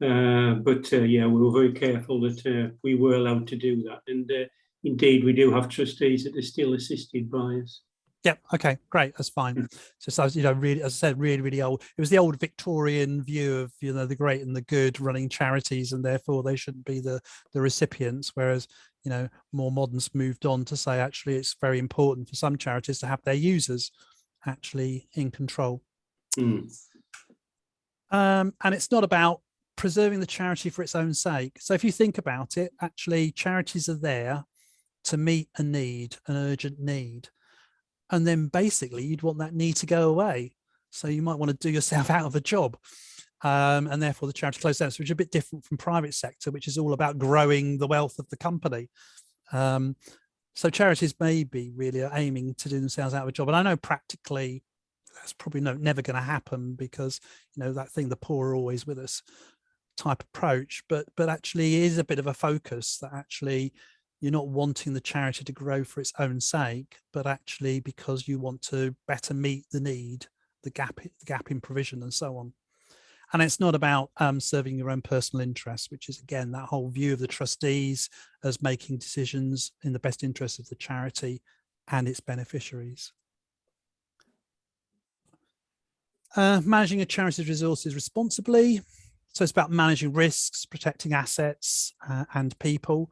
But yeah, we were very careful that we were allowed to do that, and indeed we do have trustees that are still assisted by us. Yeah. Okay. Great. That's fine. So, you know, really, as I said, really, really old. It was the old Victorian view of, you know, the great and the good running charities, and therefore they shouldn't be the recipients. Whereas, you know, more moderns moved on to say actually it's very important for some charities to have their users actually in control. And it's not about preserving the charity for its own sake. So if you think about it, actually charities are there to meet a need, an urgent need. And then basically you'd want that need to go away. So you might want to do yourself out of a job. And therefore the charity closes down, which is a bit different from private sector, which is all about growing the wealth of the company. So charities may be really aiming to do themselves out of a job. And I know practically that's probably never going to happen, because, you know, that thing, the poor are always with us type approach, but actually is a bit of a focus that actually you're not wanting the charity to grow for its own sake, but actually because you want to better meet the need, the gap in provision and so on. And it's not about serving your own personal interests, which is, again, that whole view of the trustees as making decisions in the best interest of the charity and its beneficiaries. Managing a charity's resources responsibly. So it's about managing risks, protecting assets and people.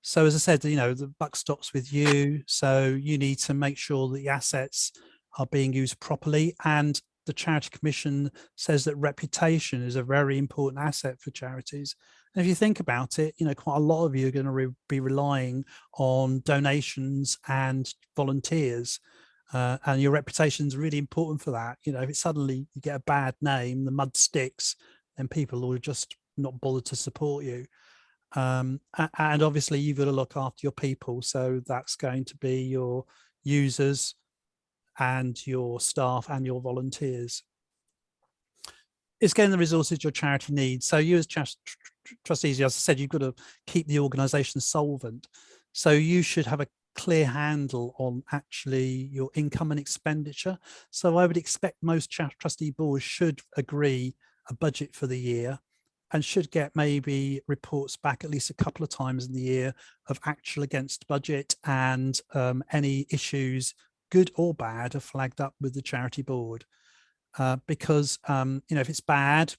So as I said, you know, the buck stops with you. So you need to make sure that the assets are being used properly. And the Charity Commission says that reputation is a very important asset for charities. And if you think about it, you know, quite a lot of you are going to be relying on donations and volunteers. And your reputation is really important for that. You know, if it suddenly you get a bad name, the mud sticks, then people will just not bother to support you. And obviously you've got to look after your people. So that's going to be your users and your staff and your volunteers. It's getting the resources your charity needs. So you as trustees, as I said, you've got to keep the organisation solvent. So you should have a clear handle on actually your income and expenditure. So I would expect most trustee boards should agree a budget for the year and should get maybe reports back at least a couple of times in the year of actual against budget, and any issues, good or bad, are flagged up with the charity board. Because, you know, if it's bad,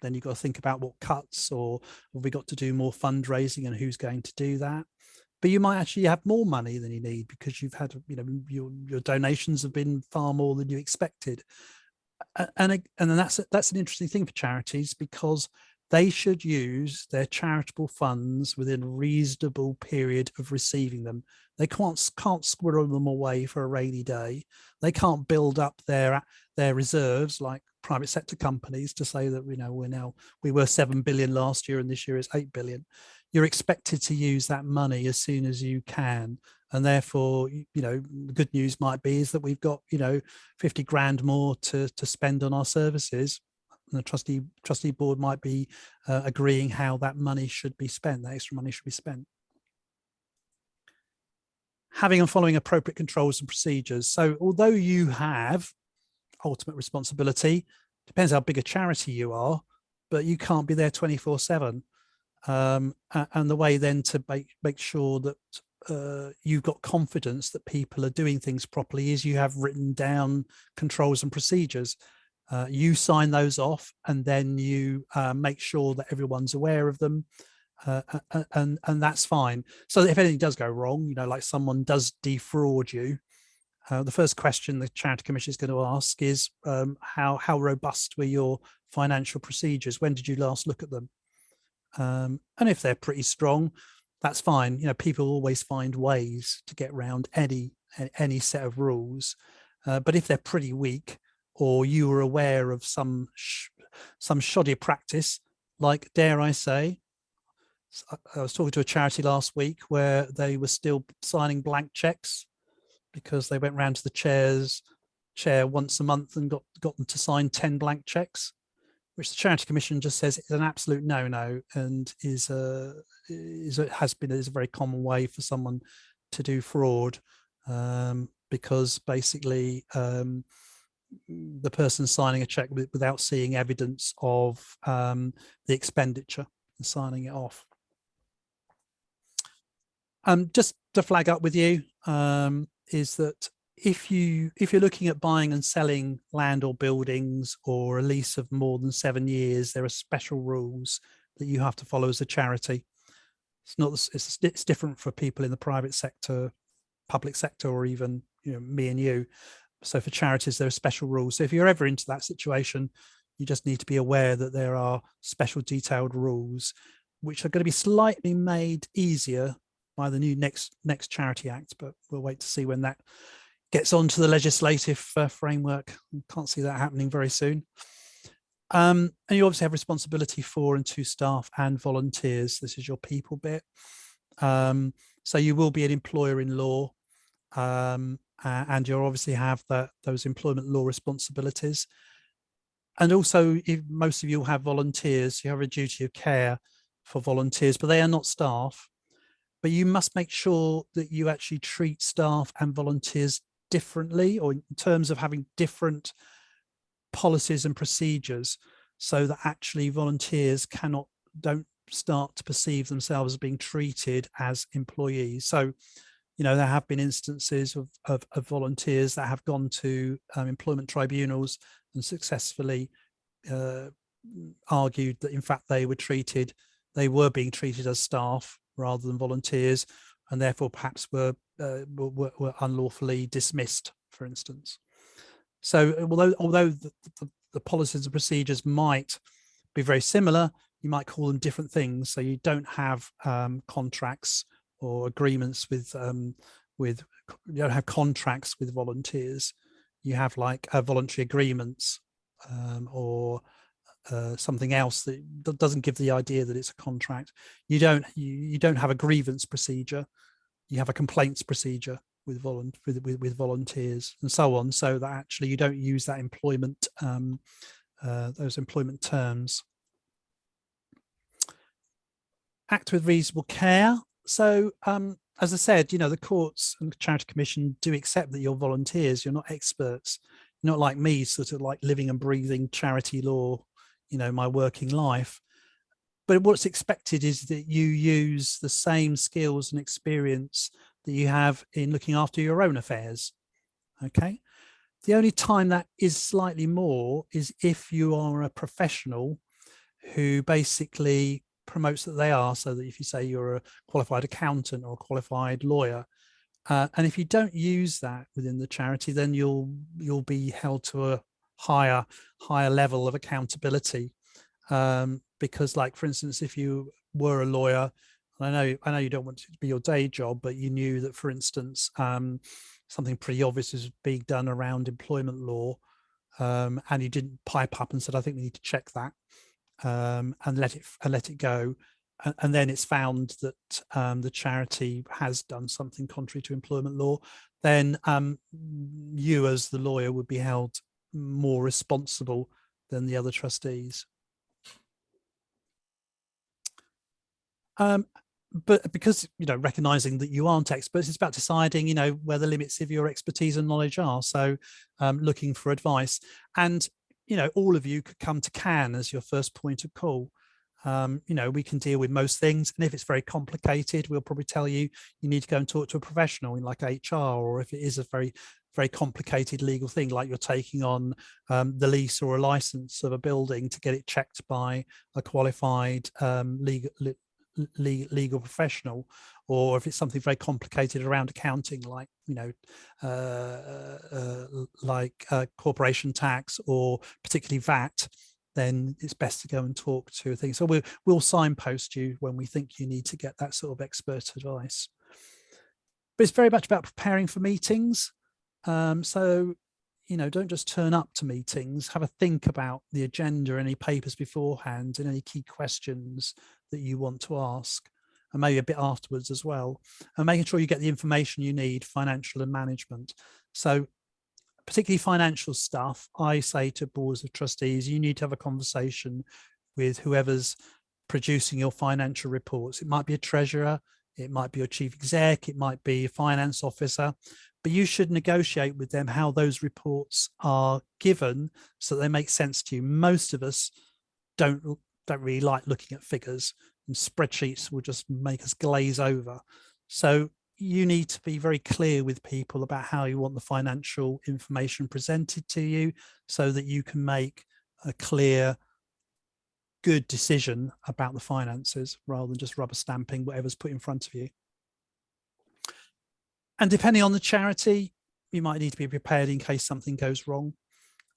then you've got to think about what cuts, or have we got to do more fundraising and who's going to do that. But you might actually have more money than you need because you've had, you know, your donations have been far more than you expected. And then that's an interesting thing for charities, because they should use their charitable funds within a reasonable period of receiving them. They can't squirrel them away for a rainy day. They can't build up their reserves like private sector companies to say that, you know, we were 7 billion last year and this year is 8 billion. You're expected to use that money as soon as you can. And therefore, you know, the good news might be is that we've got, you know, 50 grand more to spend on our services. And the trustee board might be agreeing how that money should be spent, that extra money should be spent. Having and following appropriate controls and procedures. So although you have ultimate responsibility, depends how big a charity you are, but you can't be there 24/7. and the way then to make sure that you've got confidence that people are doing things properly is you have written down controls and procedures. You sign those off, and then you make sure that everyone's aware of them, and that's fine. So if anything does go wrong, you know, like someone does defraud you, the first question the Charity Commission is going to ask is how robust were your financial procedures? When did you last look at them? And if they're pretty strong, that's fine. You know, people always find ways to get around any set of rules. But if they're pretty weak, or you were aware of some shoddy practice, like, dare I say, I was talking to a charity last week where they were still signing blank checks because they went round to the chair once a month and got them to sign 10 blank checks, which the Charity Commission just says is an absolute no-no, and is a very common way for someone to do fraud, because basically the person signing a check without seeing evidence of the expenditure and signing it off. Just to flag up with you is that if you're looking at buying and selling land or buildings or a lease of more than 7 years, there are special rules that you have to follow as a charity. It's different for people in the private sector, public sector, or even, you know, me and you. So for charities, there are special rules. So if you're ever into that situation, you just need to be aware that there are special detailed rules, which are going to be slightly made easier by the new next Charity Act, but we'll wait to see when that gets onto the legislative framework. Can't see that happening very soon. And you obviously have responsibility for and to staff and volunteers. This is your people bit. So you will be an employer in law, and you'll obviously have those employment law responsibilities. And also, if most of you will have volunteers, you have a duty of care for volunteers, but they are not staff. But you must make sure that you actually treat staff and volunteers differently, or in terms of having different policies and procedures, so that actually volunteers don't start to perceive themselves as being treated as employees. So, you know, there have been instances of volunteers that have gone to employment tribunals and successfully argued that in fact they were being treated as staff rather than volunteers, and therefore perhaps were unlawfully dismissed, for instance. So although the policies and procedures might be very similar, you might call them different things. So you don't have contracts or agreements with you don't have contracts with volunteers. You have like voluntary agreements or something else that doesn't give the idea that it's a contract. You don't have a grievance procedure. You have a complaints procedure with volunteers and so on, so that actually you don't use that employment those employment terms. Act with reasonable care. So as I said, you know, the courts and the Charity Commission do accept that you're volunteers. You're not experts. You're not like me, sort of like living and breathing charity law, you know, my working life. But what's expected is that you use the same skills and experience that you have in looking after your own affairs. Okay. The only time that is slightly more is if you are a professional who basically promotes that they are. So that if you say you're a qualified accountant or a qualified lawyer, and if you don't use that within the charity, then you'll be held to a higher level of accountability. Because, like, for instance, if you were a lawyer, and I know you don't want it to be your day job, but you knew that, for instance, something pretty obvious is being done around employment law, and you didn't pipe up and said, I think we need to check that, and let it go, and then it's found that the charity has done something contrary to employment law, then you as the lawyer would be held more responsible than the other trustees. But because, you know, recognizing that you aren't experts, it's about deciding, you know, where the limits of your expertise and knowledge are. So looking for advice, and, you know, all of you could come to CAN as your first point of call. You know, we can deal with most things, and if it's very complicated, we'll probably tell you you need to go and talk to a professional in like HR, or if it is a very complicated legal thing, like you're taking on the lease or a license of a building, to get it checked by a qualified legal professional, or if it's something very complicated around accounting, like, you know, corporation tax, or particularly VAT, then it's best to go and talk to a thing. So we'll signpost you when we think you need to get that sort of expert advice. But it's very much about preparing for meetings. So, you know, don't just turn up to meetings, have a think about the agenda, any papers beforehand, and any key questions that you want to ask, and maybe a bit afterwards as well, and making sure you get the information you need, financial and management. So particularly financial stuff, I say to boards of trustees, you need to have a conversation with whoever's producing your financial reports. It might be a treasurer, it might be your chief exec, it might be a finance officer, but you should negotiate with them how those reports are given so that they make sense to you. Most of us don't really like looking at figures, and spreadsheets will just make us glaze over. So you need to be very clear with people about how you want the financial information presented to you, so that you can make a clear, good decision about the finances, rather than just rubber stamping whatever's put in front of you. And depending on the charity, you might need to be prepared in case something goes wrong.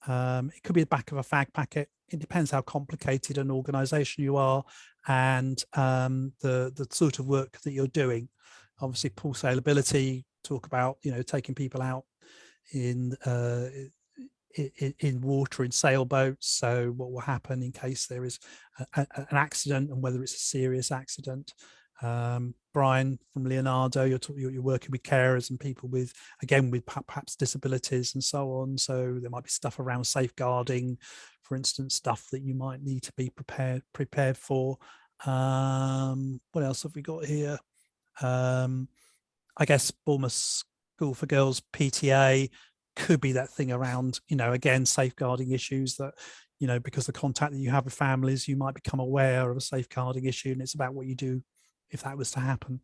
It could be the back of a fag packet. It depends how complicated an organisation you are, and the sort of work that you're doing. Obviously, pool saleability, talk about, you know, taking people out in water in sailboats. So what will happen in case there is an accident, and whether it's a serious accident. Brian from Leonardo, you're working with carers and people with, again, with perhaps disabilities and so on. So there might be stuff around safeguarding, for instance, stuff that you might need to be prepared for. What else have we got here? I guess Bournemouth School for Girls PTA could be that thing around, you know, again, safeguarding issues that, you know, because the contact that you have with families, you might become aware of a safeguarding issue, and it's about what you do if that was to happen.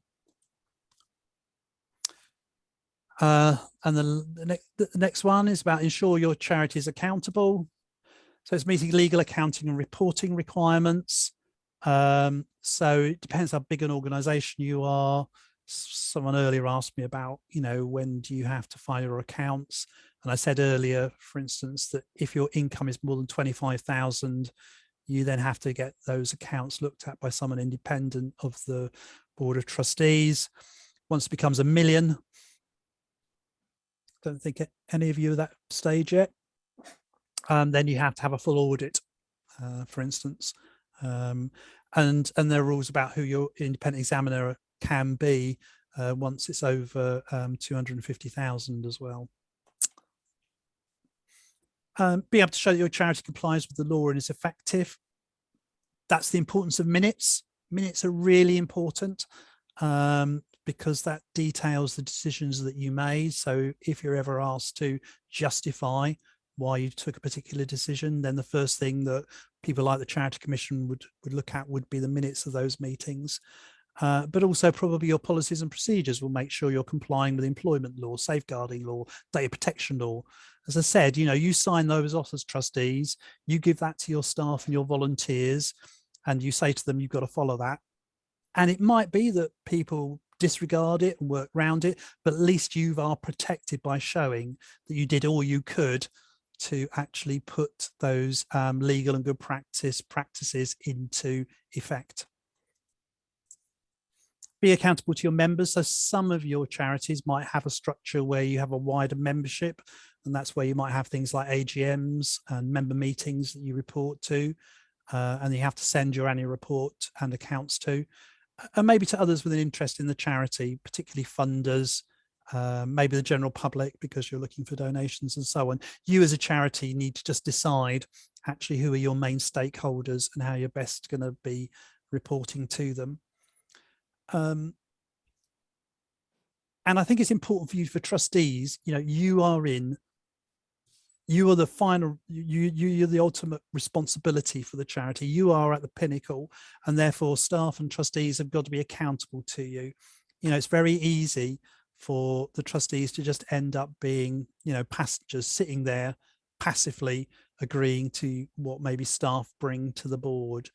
And the next one is about ensure your charity is accountable. So it's meeting legal, accounting and reporting requirements. So it depends how big an organization you are. Someone earlier asked me about, you know, when do you have to file your accounts? And I said earlier, for instance, that if your income is more than 25,000, you then have to get those accounts looked at by someone independent of the Board of Trustees. Once it becomes $1 million, don't think any of you are at that stage yet, then you have to have a full audit, for instance. And there are rules about who your independent examiner can be once it's over 250,000 as well. Be able to show that your charity complies with the law and is effective. That's the importance of minutes. Minutes are really important because that details the decisions that you made. So if you're ever asked to justify why you took a particular decision, then the first thing that people like the Charity Commission would look at would be the minutes of those meetings. But also probably your policies and procedures will make sure you're complying with employment law, safeguarding law, data protection law. As I said, you know, you sign those off as trustees, you give that to your staff and your volunteers, and you say to them, you've got to follow that. And it might be that people disregard it and work around it, but at least you are protected by showing that you did all you could to actually put those legal and good practices into effect. Be accountable to your members. So some of your charities might have a structure where you have a wider membership, and that's where you might have things like AGMs and member meetings that you report to, and you have to send your annual report and accounts to, and maybe to others with an interest in the charity, particularly funders, maybe the general public, because you're looking for donations and so on. You as a charity need to just decide actually who are your main stakeholders and how you're best going to be reporting to them. And I think it's important for you, for trustees, you know, you are in you are the final, you're the ultimate responsibility for the charity. You are at the pinnacle, and therefore staff and trustees have got to be accountable to you. You know, it's very easy for the trustees to just end up being, you know, passengers sitting there passively agreeing to what maybe staff bring to the board.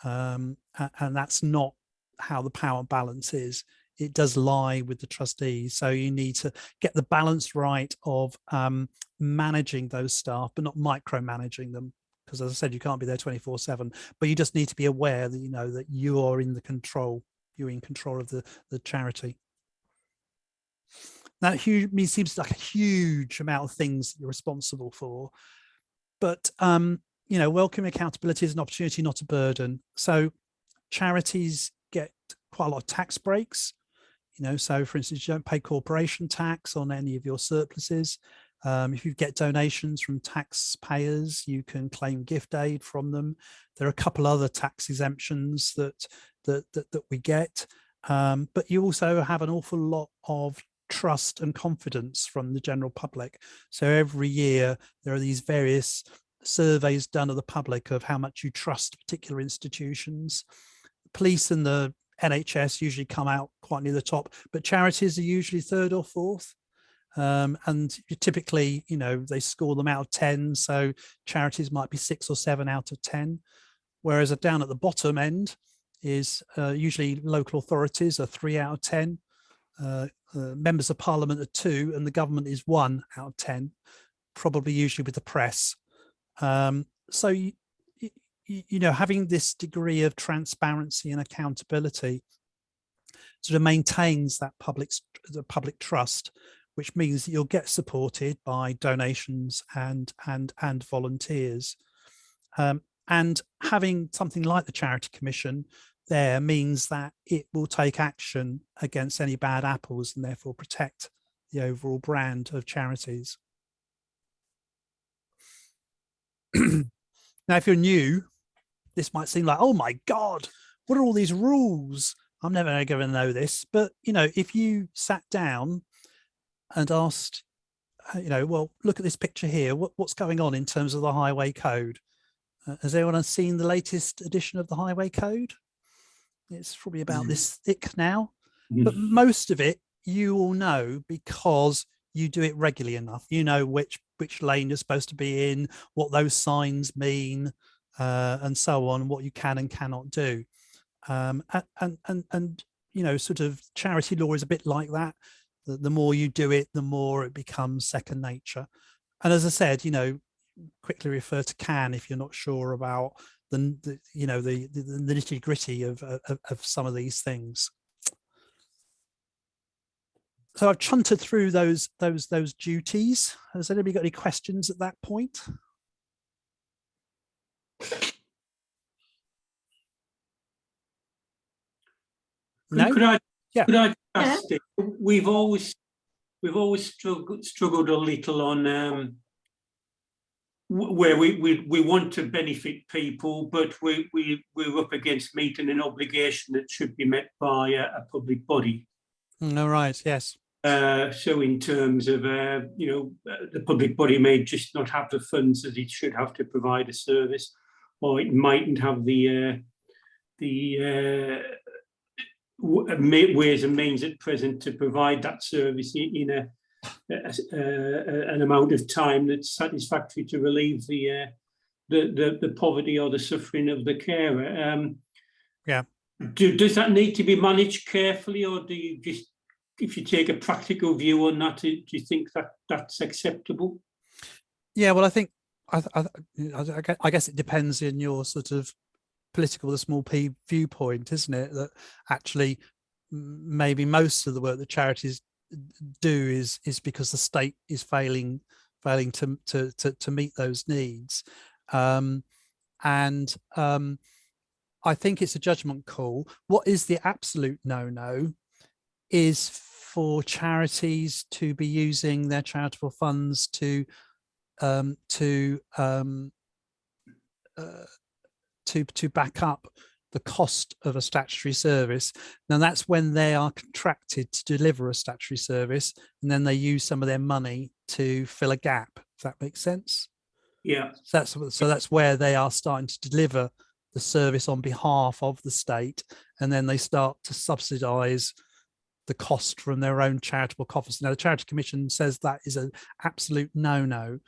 And that's not how the power balance is. It does lie with the trustees. So you need to get the balance right of managing those staff, but not micromanaging them. Because as I said, you can't be there 24/7, but you just need to be aware that, you know, that you are in the control, you're in control of the charity. Now, it seems like a huge amount of things that you're responsible for, but you know, welcome accountability is an opportunity, not a burden. So charities get quite a lot of tax breaks. You know, so for instance, you don't pay corporation tax on any of your surpluses. If you get donations from taxpayers, you can claim gift aid from them. There are a couple other tax exemptions that we get, but you also have an awful lot of trust and confidence from the general public. So every year there are these various surveys done of the public of how much you trust particular institutions. Police and the NHS usually come out quite near the top, but charities are usually third or fourth. And you typically, you know, they score them out of 10. So charities might be 6 or 7 out of 10. Whereas down at the bottom end is usually local authorities are 3 out of 10. Members of Parliament are 2, and the government is 1 out of 10, probably usually with the press. So you know, having this degree of transparency and accountability sort of maintains that the public trust, which means that you'll get supported by donations and volunteers. And having something like the Charity Commission there means that it will take action against any bad apples and therefore protect the overall brand of charities. Now, if you're new, this might seem like, oh my God, what are all these rules? I'm never going to know this. But, you know, if you sat down and asked, you know, well, look at this picture here. What's going on in terms of the Highway Code? Has anyone seen the latest edition of the Highway Code? It's probably about this thick now, but most of it you will know because you do it regularly enough. You know which lane you're supposed to be in, what those signs mean, and so on, what you can and cannot do. And you know, sort of charity law is a bit like that. The more you do it, the more it becomes second nature. And as I said, you know, quickly refer to CAN if you're not sure about the you know, the nitty gritty of some of these things. So I've chunted through those duties. Has anybody got any questions at that point? No? Could I ask? Yeah. We've always struggled a little on where we want to benefit people, but we're up against meeting an obligation that should be met by a public body. All right. Yes. So in terms of you know, the public body may just not have the funds that it should have to provide a service, or it mightn't have the ways and means at present to provide that service in an amount of time that's satisfactory to relieve the poverty or the suffering of the carer. Yeah. Does that need to be managed carefully, or do you just, if you take a practical view on that, do you think that that's acceptable? Yeah, well, I think I guess it depends in your sort of political, the small p viewpoint, isn't it? That actually maybe most of the work that charities do is because the state is failing to meet those needs, and I think it's a judgment call. What is the absolute no-no is for charities to be using their charitable funds to back up the cost of a statutory service. Now that's when they are contracted to deliver a statutory service, and then they use some of their money to fill a gap. Does that make sense? Yeah. So that's where they are starting to deliver the service on behalf of the state, and then they start to subsidise the cost from their own charitable coffers. Now, the Charity Commission says that is an absolute no-no,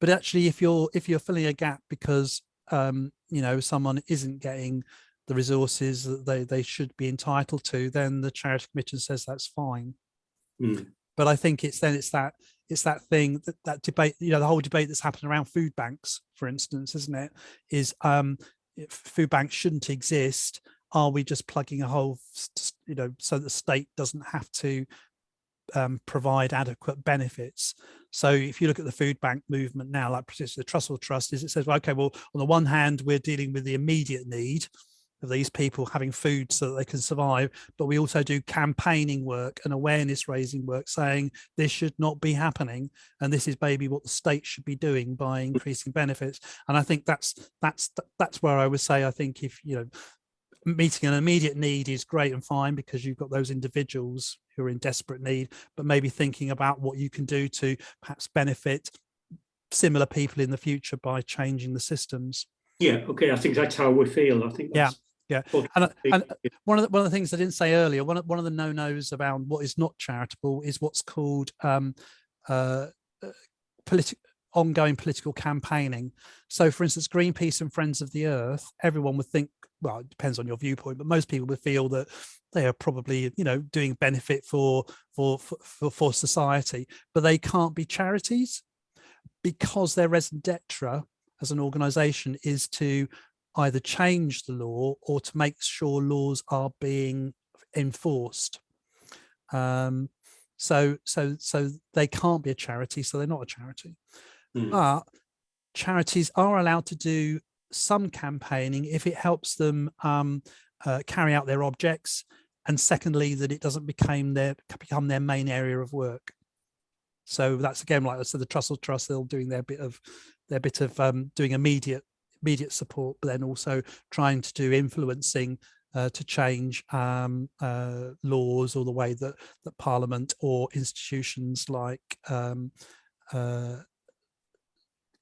but actually, if you're filling a gap because someone isn't getting the resources that they should be entitled to, then the Charity Commission says that's fine. But I think it's that thing that debate, the whole debate that's happened around food banks, for instance, isn't it? Is if food banks shouldn't exist, are we just plugging a hole, so the state doesn't have to provide adequate benefits? So if you look at the food bank movement now, like the Trustee Trust, it says, well, okay, well, on the one hand, we're dealing with the immediate need of these people having food so that they can survive, but we also do campaigning work and awareness raising work saying this should not be happening, and this is maybe what the state should be doing by increasing benefits. And I think that's where I would say, I think if meeting an immediate need is great and fine because you've got those individuals who are in desperate need, but maybe thinking about what you can do to perhaps benefit similar people in the future by changing the systems. Yeah, okay, I think that's how we feel. I think that's and one of the things I didn't say earlier, one of the no-nos about what is not charitable is what's called ongoing political campaigning. So, for instance, Greenpeace and Friends of the Earth, everyone would think, well, it depends on your viewpoint, but most people would feel that they are probably, doing benefit for society, but they can't be charities because their raison d'etre as an organisation is to either change the law or to make sure laws are being enforced. So they can't be a charity, so they're not a charity. But charities are allowed to do some campaigning if it helps them carry out their objects, and secondly, that it doesn't become their main area of work. So that's again, like I said, the Trustee Trust, they're doing their bit of doing immediate support, but then also trying to do influencing to change laws or the way that Parliament or institutions like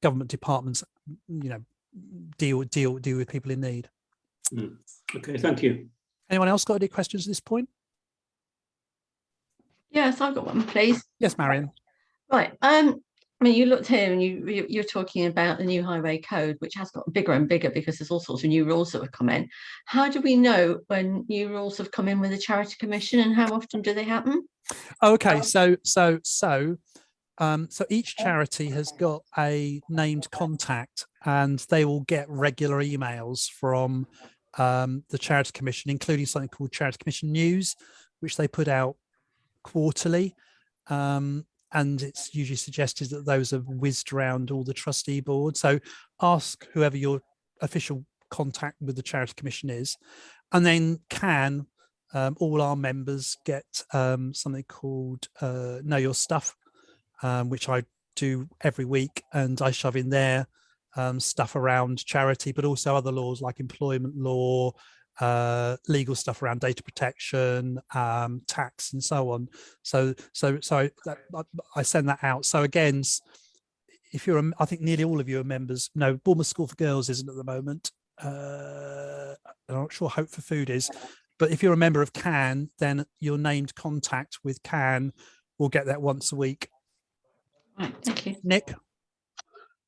government departments, deal with people in need. Okay, thank you. Anyone else got any questions at this point? Yes, I've got one, please. Yes, Marion. Right. You looked here and you're talking about the new highway code, which has got bigger and bigger because there's all sorts of new rules that have come in. How do we know when new rules have come in with the Charity Commission, and how often do they happen? Okay, so each charity has got a named contact, and they will get regular emails from the Charity Commission, including something called Charity Commission News, which they put out quarterly. And it's usually suggested that those are whizzed around all the trustee boards. So ask whoever your official contact with the Charity Commission is, and then all our members get something called Know Your Stuff, which I do every week, and I shove in there stuff around charity, but also other laws like employment law, legal stuff around data protection, tax, and so on. So I send that out. So again, if you're, I think nearly all of you are members. No, Bournemouth School for Girls isn't at the moment. I'm not sure Hope for Food is, but if you're a member of CAN, then your named contact with CAN will get that once a week. Right, thank you. Nick?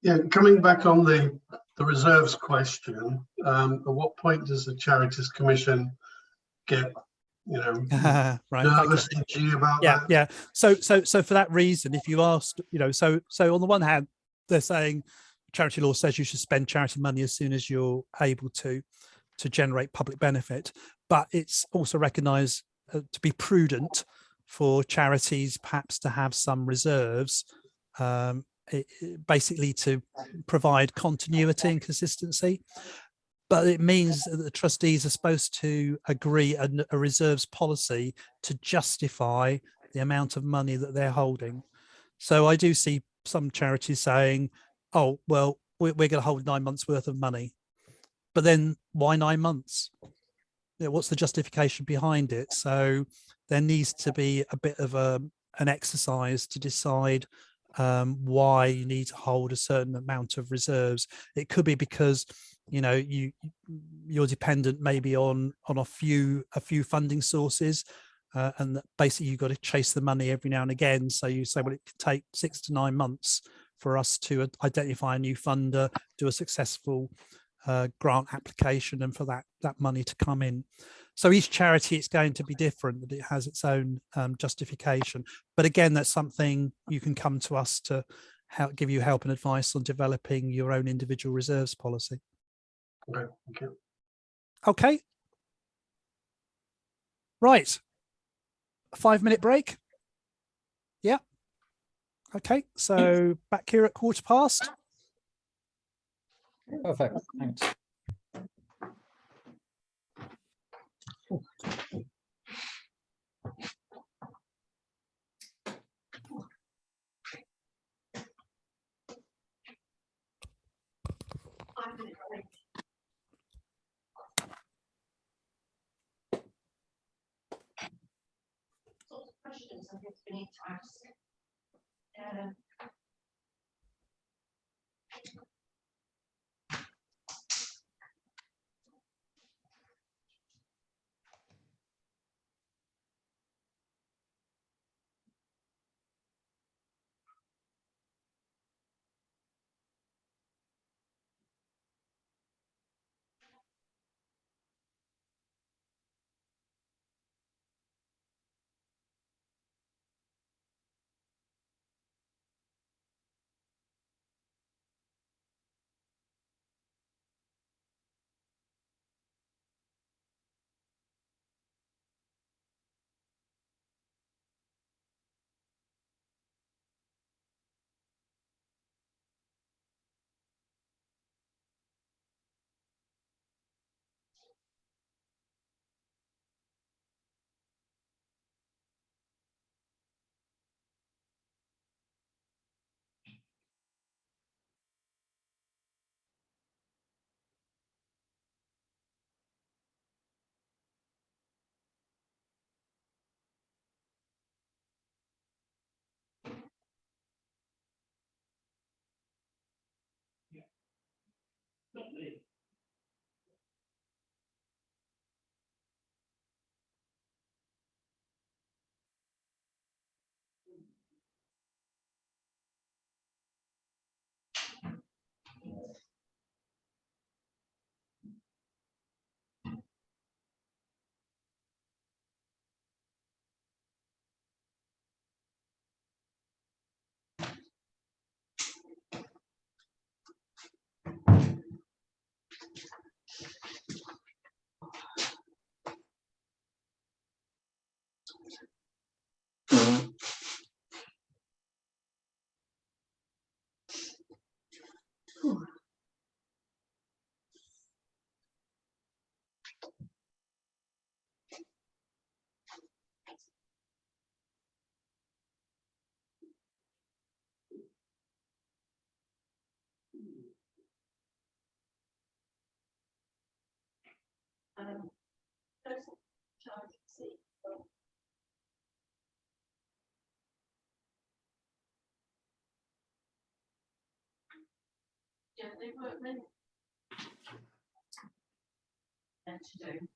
Yeah, coming back on the reserves question, at what point does the Charities Commission get, Right, nervous and itchy about that? Yeah. So for that reason, if you asked, so on the one hand, they're saying charity law says you should spend charity money as soon as you're able to generate public benefit, but it's also recognised to be prudent for charities perhaps to have some reserves, basically to provide continuity and consistency. But it means that the trustees are supposed to agree a reserves policy to justify the amount of money that they're holding. So I do see some charities saying, oh, well, we're going to hold 9 months worth of money. But then why 9 months? What's the justification behind it? So there needs to be a bit of an exercise to decide why you need to hold a certain amount of reserves. It could be because, you know, you're dependent maybe on a few funding sources, and that basically you've got to chase the money every now and again. So you say, well, it could take 6 to 9 months for us to identify a new funder, do a successful grant application, and for that money to come in. So each charity, it's going to be different, that it has its own justification. But again, that's something you can come to us to give you help and advice on developing your own individual reserves policy. Okay, thank you. Okay. Right. A 5-minute break. Yeah. Okay. So back here at 1/4 past. Perfect. Thanks. Questions I think we need to ask. Yeah, they work then. To do.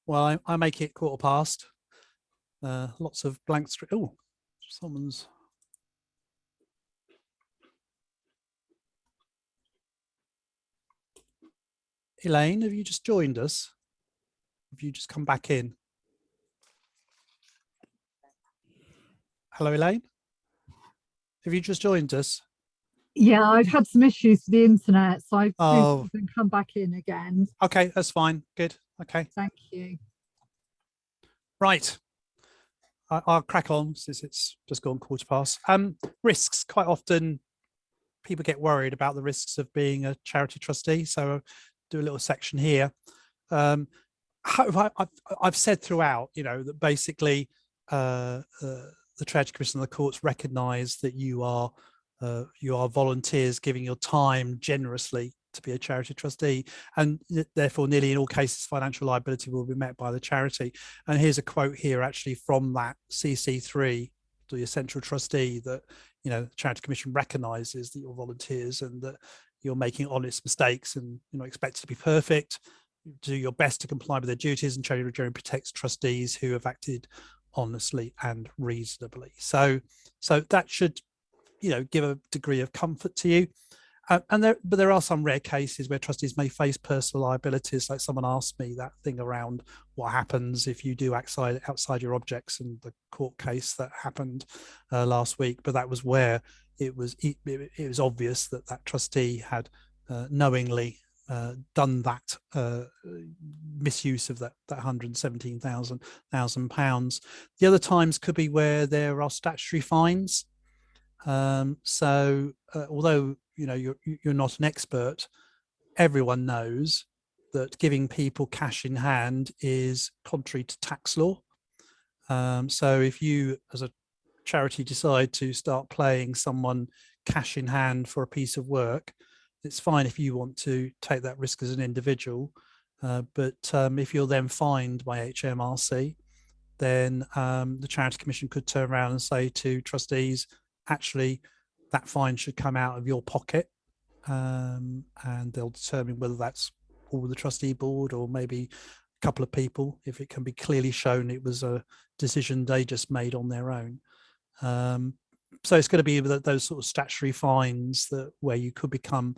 Well, I make it 15:15. Lots of blank street. Oh, someone's. Elaine, have you just joined us? Have you just come back in? Hello, Elaine. Have you just joined us? Yeah, I've had some issues with the internet, so I've Oh, moved and come back in again. okay, that's fine. Good. Okay. Thank you. Right. I'll crack on since it's just gone 15:15. Risks. Quite often people get worried about the risks of being a charity trustee. So I'll do a little section here. I've said throughout, you know, that basically the Charity Commission and the courts recognise that you are volunteers giving your time generously to be a charity trustee, and therefore nearly in all cases financial liability will be met by the charity. And here's a quote here actually from that CC3, the essential trustee, that, you know, the Charity Commission recognises that you're volunteers and that you're making honest mistakes and you're not expected to be perfect. Do your best to comply with their duties, and Charity Return protects trustees who have acted honestly and reasonably. So that should, you know, give a degree of comfort to you. But there are some rare cases where trustees may face personal liabilities. Like someone asked me that thing around what happens if you do outside your objects, and the court case that happened last week. But that was where it was obvious that that trustee had knowingly done that misuse of that £117,000. The other times could be where there are statutory fines. Although, you know, you're not an expert, everyone knows that giving people cash in hand is contrary to tax law. So if you as a charity decide to start paying someone cash in hand for a piece of work, it's fine if you want to take that risk as an individual, but if you're then fined by HMRC, then the Charity Commission could turn around and say to trustees, actually, that fine should come out of your pocket, and they'll determine whether that's all the trustee board or maybe a couple of people, if it can be clearly shown it was a decision they just made on their own. So it's going to be those sort of statutory fines where you could become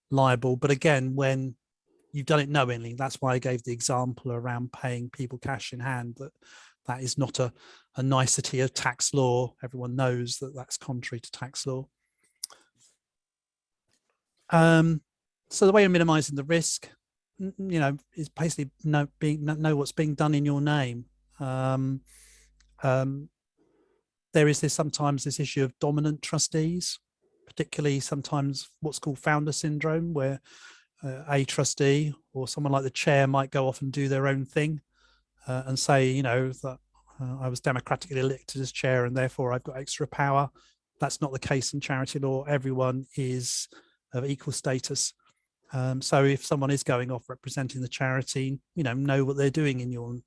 liable. But again, when you've done it knowingly, that's why I gave the example around paying people cash in hand, that is not a nicety of tax law. Everyone knows that that's contrary to tax law. So the way of minimizing the risk, you know, is basically know what's being done in your name. There is sometimes this issue of dominant trustees, particularly sometimes what's called founder syndrome, where a trustee or someone like the chair might go off and do their own thing and say, you know, that I was democratically elected as chair and therefore I've got extra power. That's not the case in charity law. Everyone is of equal status. So if someone is going off representing the charity, you know what they're doing in your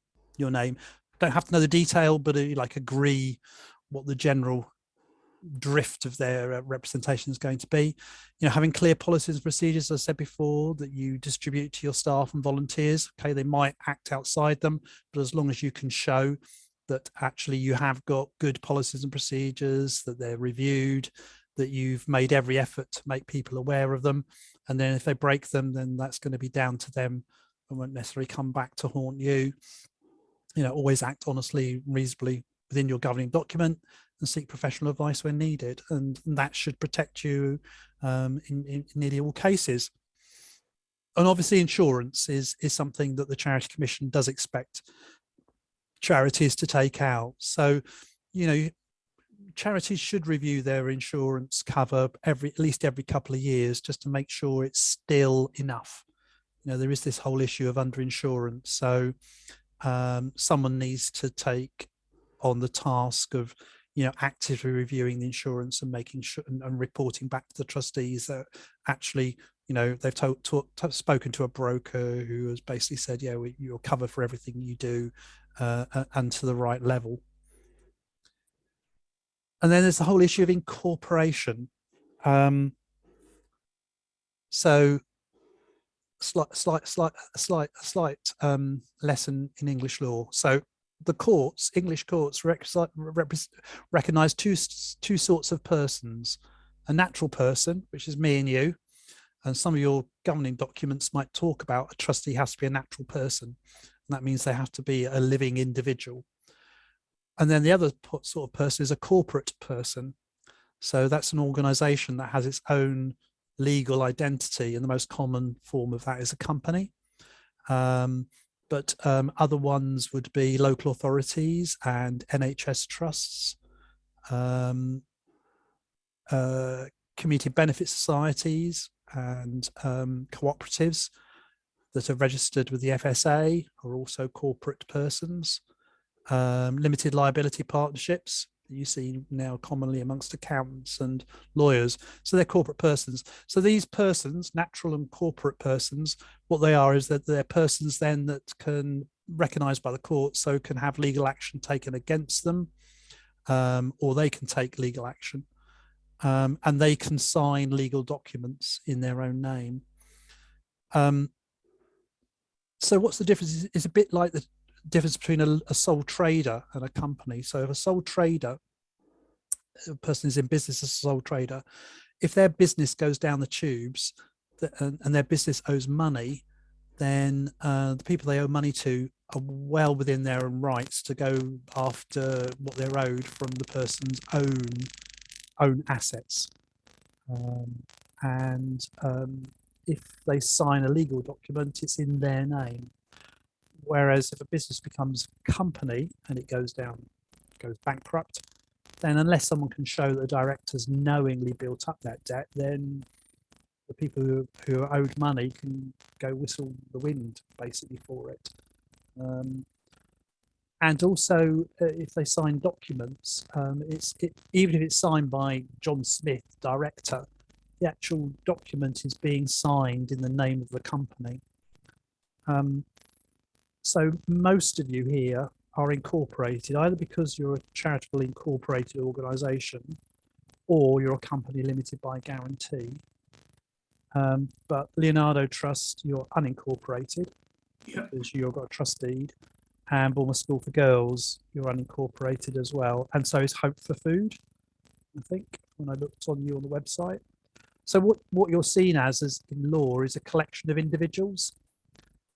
name. Don't have to know the detail, but like agree what the general drift of their representation is going to be. You know, having clear policies and procedures, as I said before, that you distribute to your staff and volunteers. Okay, they might act outside them, but as long as you can show that actually you have got good policies and procedures, that they're reviewed, that you've made every effort to make people aware of them, and then if they break them, then that's going to be down to them and won't necessarily come back to haunt you. You know, always act honestly, reasonably within your governing document and seek professional advice when needed, and that should protect you in nearly all cases. And obviously insurance is something that the Charity Commission does expect charities to take out. So, you know, charities should review their insurance cover at least every couple of years, just to make sure it's still enough. You know, there is this whole issue of underinsurance. So someone needs to take on the task of, you know, actively reviewing the insurance and making sure and reporting back to the trustees that actually, you know, they've spoken to a broker who has basically said, yeah, you're covered for everything you do and to the right level. And then there's the whole issue of incorporation. So slight lesson in English law. So the courts, English courts, recognise two sorts of persons: a natural person, which is me and you, and some of your governing documents might talk about a trustee has to be a natural person, and that means they have to be a living individual. And then the other sort of person is a corporate person. So that's an organisation that has its own legal identity, and the most common form of that is a company. But other ones would be local authorities and NHS trusts, community benefit societies and cooperatives that are registered with the FSA are also corporate persons. Limited liability partnerships that you see now commonly amongst accountants and lawyers, so they're corporate persons. So these persons, natural and corporate persons, what they are is that they're persons then that can recognised by the court, so can have legal action taken against them, or they can take legal action, and they can sign legal documents in their own name. So what's the difference? It's a bit like the difference between a sole trader and a company. So if a sole trader, a person is in business as a sole trader, if their business goes down the tubes and their business owes money, then the people they owe money to are well within their own rights to go after what they're owed from the person's own assets. If they sign a legal document, it's in their name. Whereas if a business becomes a company and it goes bankrupt, then unless someone can show that the directors knowingly built up that debt, then the people who are owed money can go whistle the wind basically for it. And also, if they sign documents, even if it's signed by John Smith, director, the actual document is being signed in the name of the company. So most of you here are incorporated, either because you're a charitable incorporated organisation or you're a company limited by guarantee. But Leonardo Trust, you're unincorporated, because you've got a trust deed, and Bournemouth School for Girls, you're unincorporated as well, and so is Hope for Food, I think, when I looked on you on the website. So what you're seen as in law is a collection of individuals,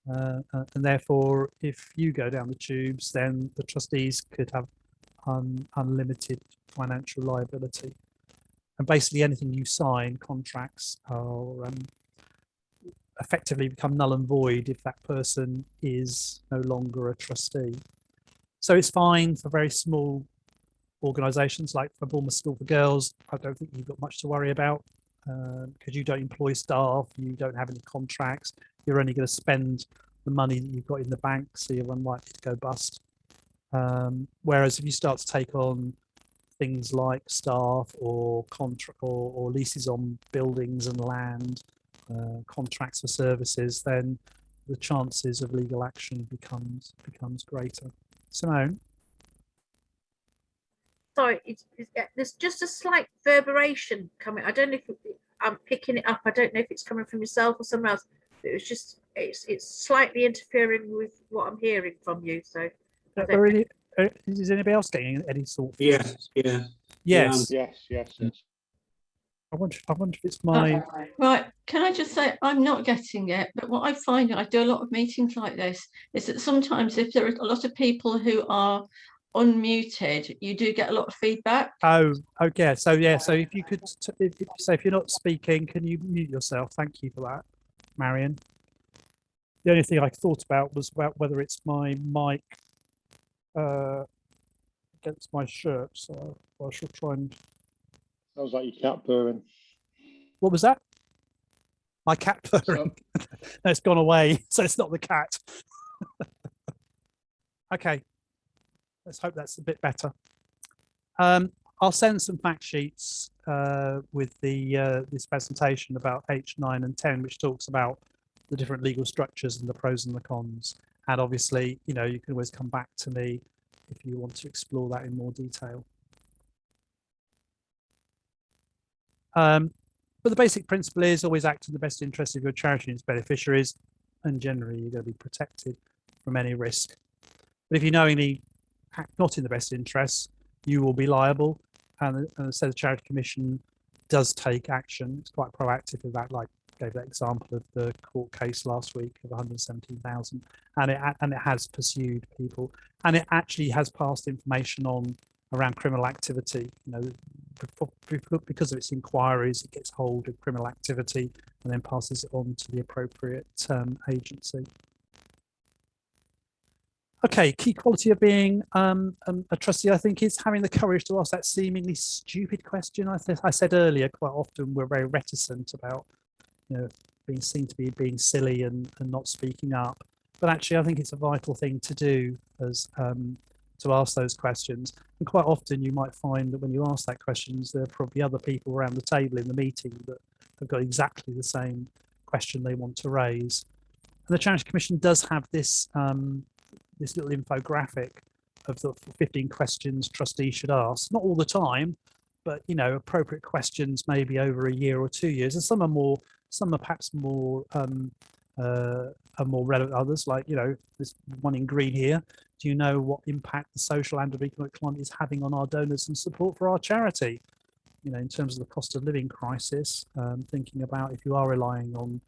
and therefore if you go down the tubes, then the trustees could have unlimited financial liability. And basically anything you sign, contracts, are effectively become null and void if that person is no longer a trustee. So it's fine for very small organisations like for Bournemouth School for Girls. I don't think you've got much to worry about because you don't employ staff, you don't have any contracts, you're only going to spend the money that you've got in the bank, so you're unlikely to go bust. Whereas if you start to take on things like staff or contract or leases on buildings and land, contracts for services, then the chances of legal action becomes greater. Simone? Sorry, there's just a slight reverberation coming. I don't know if I'm picking it up. I don't know if it's coming from yourself or someone else. But it's slightly interfering with what I'm hearing from you. So Is anybody else getting any sort of... Yes. Yes. Yes. I wonder if it's my... Right, can I just say, I'm not getting it, but what I find, I do a lot of meetings like this, is that sometimes if there are a lot of people who are unmuted, you do get a lot of feedback. Oh, okay. So if you could, if you're not speaking, can you mute yourself? Thank you for that, Marion. The only thing I thought about was about whether it's my mic against my shirt, so I shall try and... Sounds like your cat purring. What was that? My cat purring. So... No, it's gone away, so it's not the cat. Okay, let's hope that's a bit better. I'll send some fact sheets with this presentation about H9 and 10, which talks about the different legal structures and the pros and the cons. And obviously, you can always come back to me if you want to explore that in more detail. But the basic principle is always act in the best interest of your charity and its beneficiaries, and generally you're going to be protected from any risk. But if you knowingly act not in the best interests, you will be liable. And so the Charity Commission does take action. It's quite proactive with that. Like I gave that example of the court case last week of 117,000, and it has pursued people, and it actually has passed information on around criminal activity. You know, because of its inquiries, it gets hold of criminal activity and then passes it on to the appropriate agency. Okay, key quality of being a trustee, I think, is having the courage to ask that seemingly stupid question. I said earlier, quite often we're very reticent about, you know, being seen to be being silly and not speaking up. But actually, I think it's a vital thing to do, as to ask those questions. And quite often you might find that when you ask that questions, there are probably other people around the table in the meeting that have got exactly the same question they want to raise. And the Charity Commission does have this this little infographic of the 15 questions trustees should ask. Not all the time, but you know, appropriate questions maybe over a year or 2 years. And some are perhaps more relevant. Others, like, you know, this one in green here. Do you know what impact the social and economic climate is having on our donors and support for our charity? You know, in terms of the cost of living crisis, thinking about if you are relying on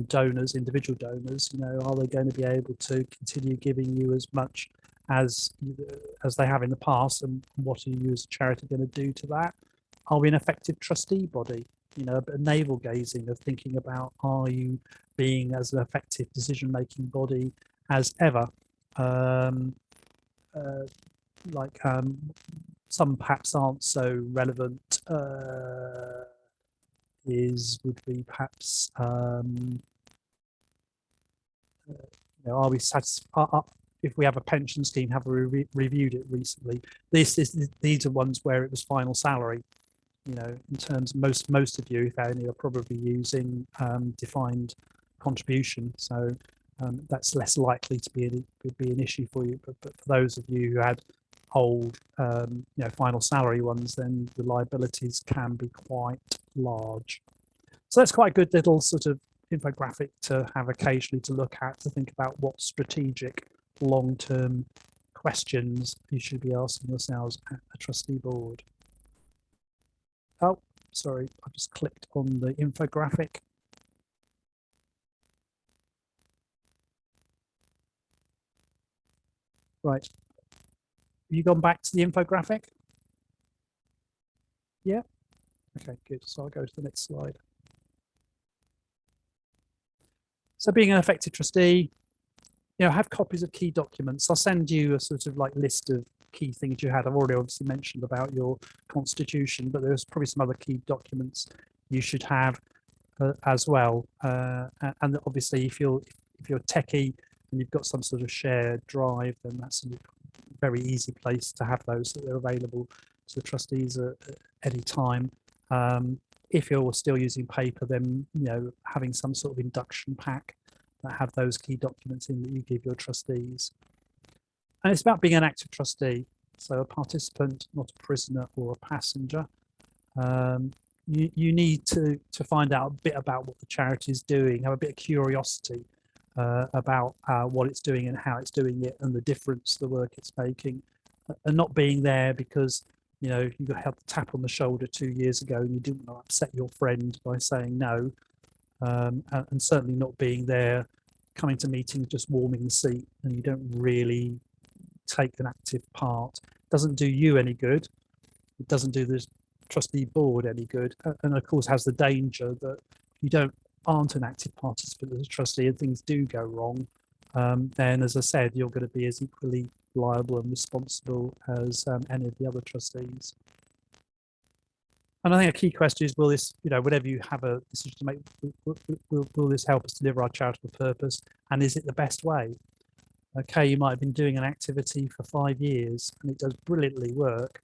donors, individual donors, you know, are they going to be able to continue giving you as much as they have in the past, and what are you as a charity going to do to that? Are we an effective trustee body? You know, a navel gazing of thinking about, are you being as an effective decision-making body as ever? Some perhaps aren't so relevant. Would be perhaps you know, are we satisfied if we have a pension scheme? Have we reviewed it recently? These are ones where it was final salary. You know, in terms of most of you, if any, are probably using defined contribution, so that's less likely to be an issue for you. But for those of you who had old, you know, final salary ones, then the liabilities can be quite large. So that's quite a good little sort of infographic to have occasionally to look at, to think about what strategic long-term questions you should be asking yourselves at a trustee board. Oh, sorry, I just clicked on the infographic. Right. Have you gone back to the infographic? Yeah. Okay, good. So I'll go to the next slide. So being an effective trustee, you know, have copies of key documents. I'll send you a sort of like list of key things you had. I've already obviously mentioned about your constitution, but there's probably some other key documents you should have as well. And obviously, if you're techie and you've got some sort of shared drive, then that's a very easy place to have those, that they're available to the trustees at any time. If you're still using paper, then, you know, having some sort of induction pack that have those key documents in that you give your trustees. And it's about being an active trustee, so a participant, not a prisoner or a passenger. You need to find out a bit about what the charity is doing, have a bit of curiosity about what it's doing and how it's doing it, and the difference the work it's making, and not being there because, you know, you got help tap on the shoulder 2 years ago and you didn't want to upset your friend by saying no, and certainly not being there, coming to meetings just warming the seat and you don't really take an active part. It doesn't do you any good. It doesn't do the trustee board any good, and of course has the danger that if you aren't an active participant as a trustee and things do go wrong, then, as I said, you're going to be as equally liable and responsible as any of the other trustees. And I think a key question is, will this, you know, whenever you have a decision to make, will this help us deliver our charitable purpose, and is it the best way? Okay, you might have been doing an activity for 5 years and it does brilliantly work,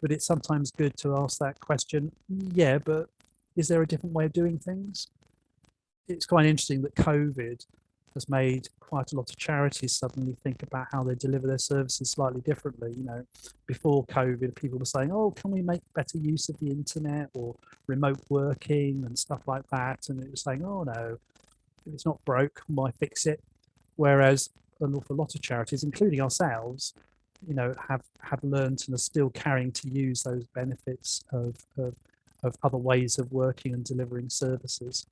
but it's sometimes good to ask that question. Yeah, but is there a different way of doing things? It's quite interesting that COVID has made quite a lot of charities suddenly think about how they deliver their services slightly differently. You know, before COVID, people were saying, oh, can we make better use of the internet or remote working and stuff like that? And it was saying, oh no, if it's not broke, why fix it? Whereas an awful lot of charities, including ourselves, you know, have learned and are still carrying to use those benefits of other ways of working and delivering services.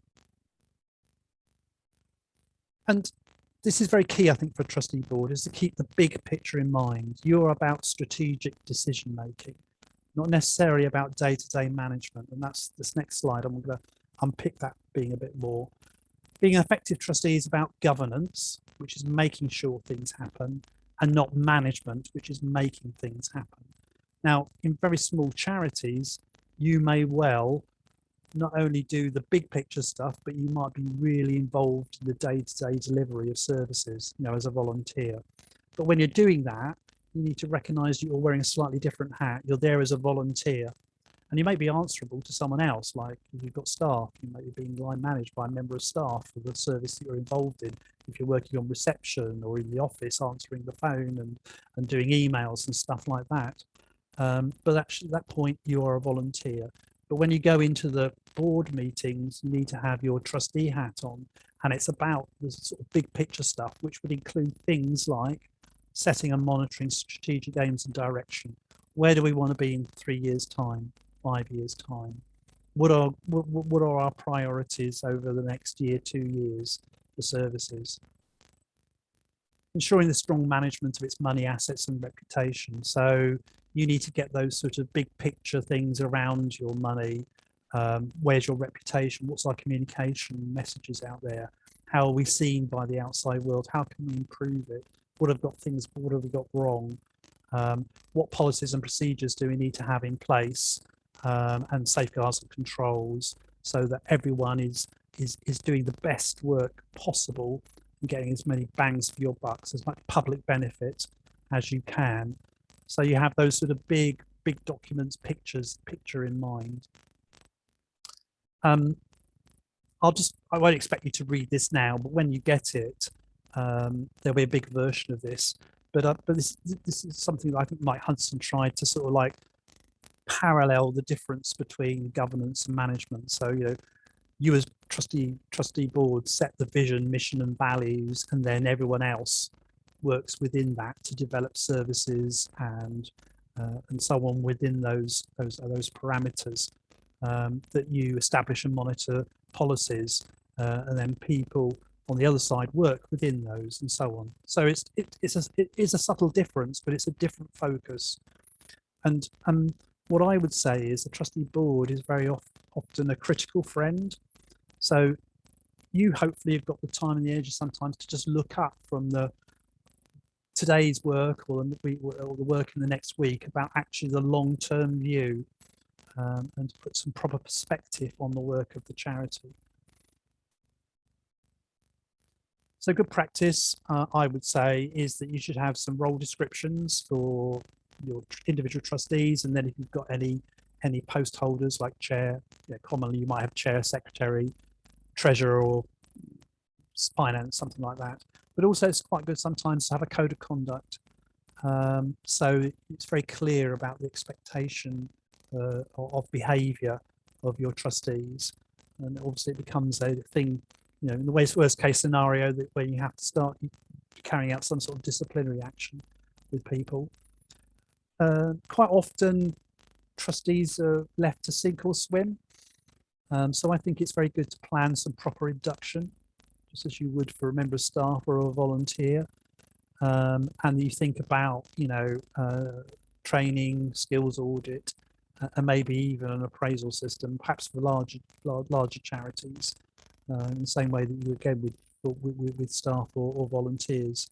And this is very key, I think, for a trustee board, is to keep the big picture in mind. You're about strategic decision making, not necessarily about day-to-day management. And that's this next slide. I'm going to unpick that being a bit more. Being an effective trustee is about governance, which is making sure things happen, and not management, which is making things happen. Now, in very small charities, you may well not only do the big picture stuff, but you might be really involved in the day-to-day delivery of services, you know, as a volunteer. But when you're doing that, you need to recognize you're wearing a slightly different hat. You're there as a volunteer, and you may be answerable to someone else. Like if you've got staff, you may be being line managed by a member of staff for the service that you're involved in. If you're working on reception or in the office, answering the phone and doing emails and stuff like that. But actually at that point, you are a volunteer. But when you go into the board meetings, you need to have your trustee hat on, and it's about the sort of big picture stuff, which would include things like setting and monitoring strategic aims and direction. Where do we want to be in 3 years' time, 5 years' time? What are our priorities over the next year, 2 years for services? Ensuring the strong management of its money, assets and reputation. So you need to get those sort of big picture things around your money. Where's your reputation? What's our communication messages out there? How are we seen by the outside world? How can we improve it? What have we got wrong? What policies and procedures do we need to have in place, and safeguards and controls, so that everyone is doing the best work possible and getting as many bangs for your bucks, as much public benefit as you can. So you have those sort of big documents, picture in mind. I won't expect you to read this now, but when you get it, there'll be a big version of this. But this is something that I think Mike Hudson tried to sort of like parallel the difference between governance and management. So, you know, you as trustee board set the vision, mission and values, and then everyone else works within that to develop services and so on within those parameters, that you establish and monitor policies, and then people on the other side work within those and so on. So it is a subtle difference, but it's a different focus. And what I would say is the trustee board is very often a critical friend. So you hopefully have got the time and the energy sometimes to just look up from today's work or the work in the next week about actually the long-term view, and to put some proper perspective on the work of the charity. So good practice, I would say, is that you should have some role descriptions for your individual trustees, and then if you've got any post holders like chair, commonly you might have chair, secretary, treasurer, or finance, something like that. But also it's quite good sometimes to have a code of conduct. So it's very clear about the expectation of behaviour of your trustees, and obviously it becomes a thing, you know, in the worst case scenario that where you have to start carrying out some sort of disciplinary action with people. Quite often trustees are left to sink or swim, so I think it's very good to plan some proper induction, just as you would for a member of staff or a volunteer, and you think about, you know, training, skills audit, and maybe even an appraisal system, perhaps for larger charities, in the same way that you again with staff or volunteers.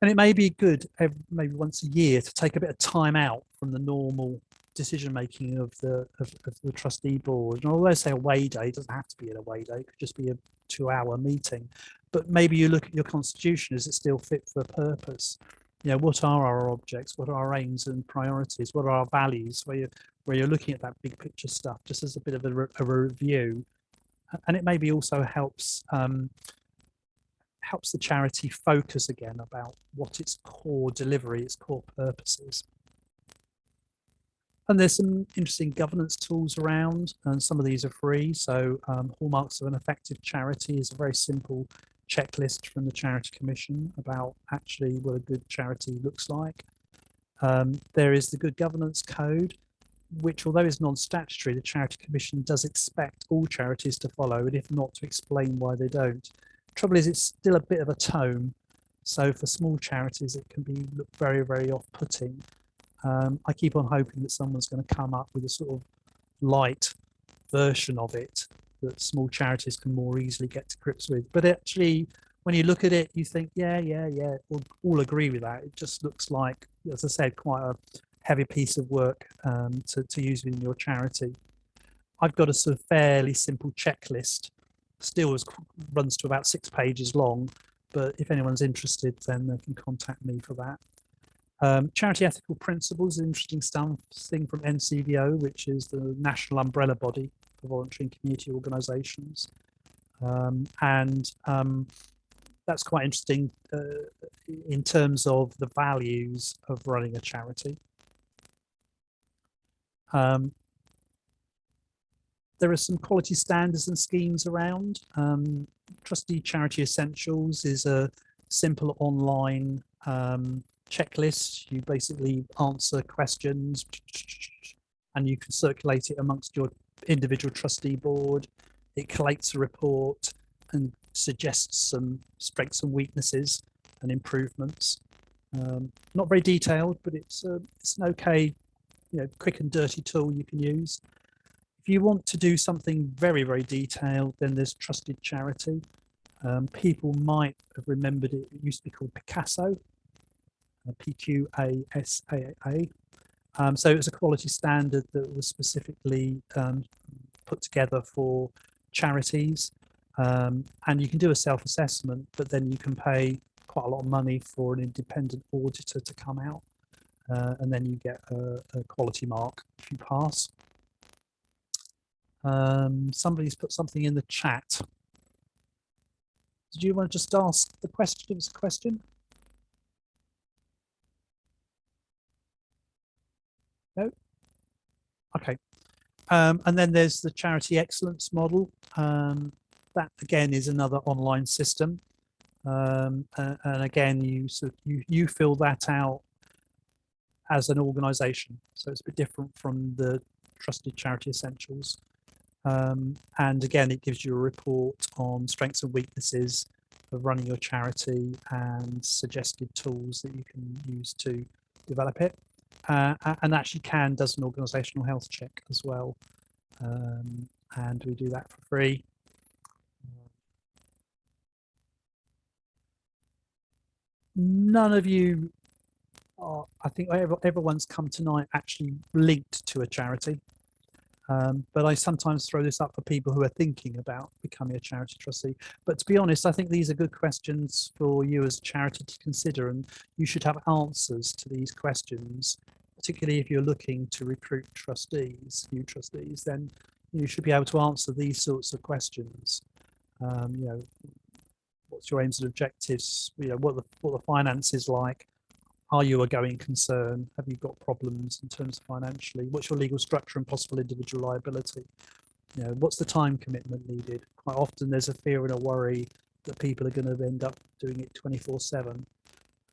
And it may be good maybe once a year to take a bit of time out from the normal decision making of the trustee board. And although I say away day, it doesn't have to be an away day, it could just be a 2-hour meeting. But maybe you look at your constitution, is it still fit for purpose? You know, what are our objects? What are our aims and priorities? What are our values? Where you're looking at that big picture stuff, just as a bit of a review. And it maybe also helps helps the charity focus again about what its core delivery, its core purpose is. And there's some interesting governance tools around, and some of these are free. So Hallmarks of an Effective Charity is a very simple checklist from the Charity Commission about actually what a good charity looks like. There is the Good Governance Code, which, although is non-statutory, the Charity Commission does expect all charities to follow, and if not, to explain why they don't. Trouble is, it's still a bit of a tome, so for small charities it can be look very, very off-putting. I keep on hoping that someone's going to come up with a sort of light version of it that small charities can more easily get to grips with. But actually, when you look at it, you think, yeah, we'll all agree with that. It just looks like, as I said, quite a heavy piece of work to use within your charity. I've got a sort of fairly simple checklist, still runs to about 6 pages long, but if anyone's interested, then they can contact me for that. Charity ethical principles is an interesting thing from NCVO, which is the national umbrella body for voluntary and community organisations. That's quite interesting in terms of the values of running a charity. There are some quality standards and schemes around. Trustee Charity Essentials is a simple online checklist. You basically answer questions and you can circulate it amongst your individual trustee board. It collates a report and suggests some strengths and weaknesses and improvements. Not very detailed, but it's an okay, quick and dirty tool you can use. If you want to do something very, very detailed, then there's Trusted Charity. People might have remembered it used to be called Picasso, PQASAA. So it was a quality standard that was specifically put together for charities. And you can do a self-assessment, but then you can pay quite a lot of money for an independent auditor to come out. And then you get a quality mark if you pass. Somebody's put something in the chat. Did you want to just ask the question? Give us a question. No? Okay. And then there's the charity excellence model. That again is another online system. And again, you fill that out as an organization. So it's a bit different from the Trusted Charity Essentials. And again, it gives you a report on strengths and weaknesses of running your charity and suggested tools that you can use to develop it. And actually does an organizational health check as well. And we do that for free. None of you are, I think everyone's come tonight actually linked to a charity. But I sometimes throw this up for people who are thinking about becoming a charity trustee. But to be honest, I think these are good questions for you as a charity to consider, and you should have answers to these questions, particularly if you're looking to recruit trustees, new trustees, then you should be able to answer these sorts of questions. What's your aims and objectives? What the finance is like? Are you a going concern? Have you got problems in terms of financially? What's your legal structure and possible individual liability? What's the time commitment needed? Quite often there's a fear and a worry that people are going to end up doing it 24/7.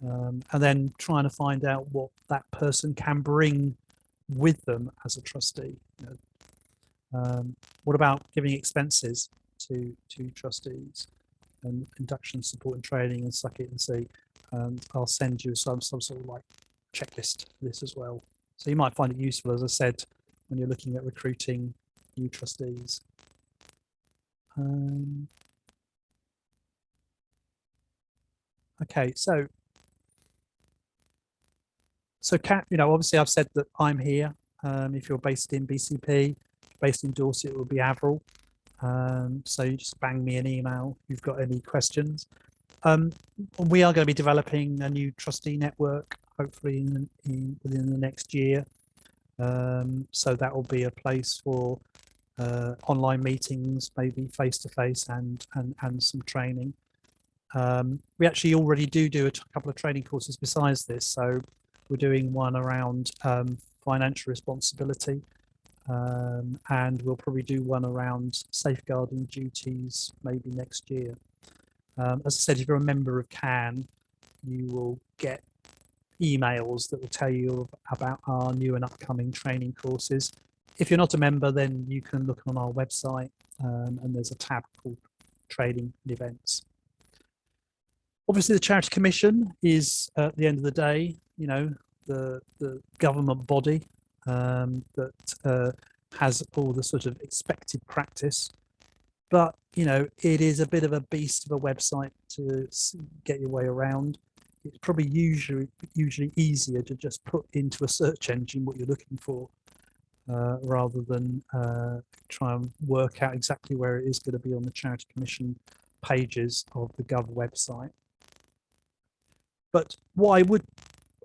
And then trying to find out what that person can bring with them as a trustee. What about giving expenses to trustees and induction, support and training, and suck it and see. And I'll send you some sort of like checklist for this as well. So you might find it useful, as I said, when you're looking at recruiting new trustees. Okay, so Kat, obviously I've said that I'm here. If you're based in BCP, based in Dorset, it will be Avril. So you just bang me an email if you've got any questions. We are going to be developing a new trustee network, hopefully within the next year. So that will be a place for online meetings, maybe face-to-face and some training. We actually already do a couple of training courses besides this. So we're doing one around financial responsibility, and we'll probably do one around safeguarding duties maybe next year. As I said, if you're a member of CAN, you will get emails that will tell you about our new and upcoming training courses. If you're not a member, then you can look on our website, and there's a tab called Training and Events. Obviously, the Charity Commission is, at the end of the day, you know, the government body that has all the sort of expected practice. But, you know, it is a bit of a beast of a website to get your way around. It's probably usually easier to just put into a search engine what you're looking for, rather than try and work out exactly where it is going to be on the Charity Commission pages of the Gov website. But what I would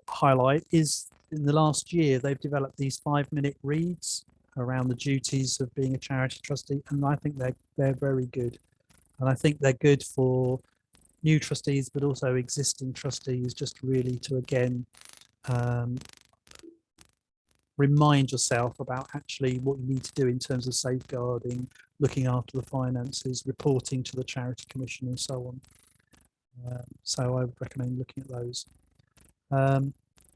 highlight is in the last year, they've developed these 5-minute reads around the duties of being a charity trustee, and I think they're very good. And I think they're good for new trustees, but also existing trustees, just really to again remind yourself about actually what you need to do in terms of safeguarding, looking after the finances, reporting to the Charity Commission, and so on. So I would recommend looking at those.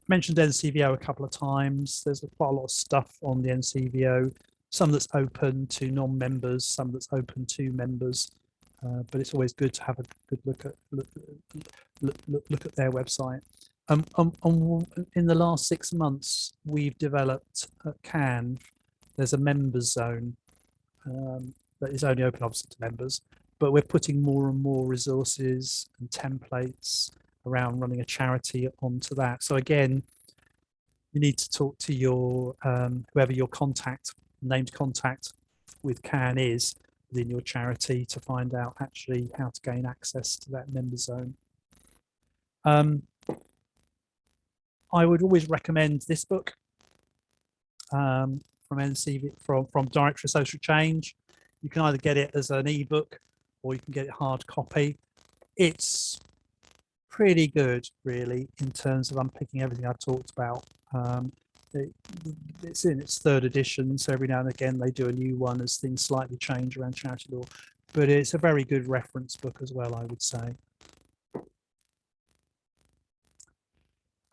Mentioned NCVO a couple of times. There's quite a lot of stuff on the NCVO, some that's open to non-members, some that's open to members, but it's always good to have a good look at their website. In the last 6 months, we've developed at CAN, there's a members zone that is only open obviously to members, but we're putting more and more resources and templates around running a charity onto that. So again, you need to talk to your whoever your named contact with CAN is within your charity to find out actually how to gain access to that member zone. I would always recommend this book from NCV, from Directory of Social Change. You can either get it as an ebook or you can get it hard copy. It's pretty good, really, in terms of unpicking everything I've talked about. It's in its 3rd edition, so every now and again they do a new one as things slightly change around charity law. But it's a very good reference book as well, I would say.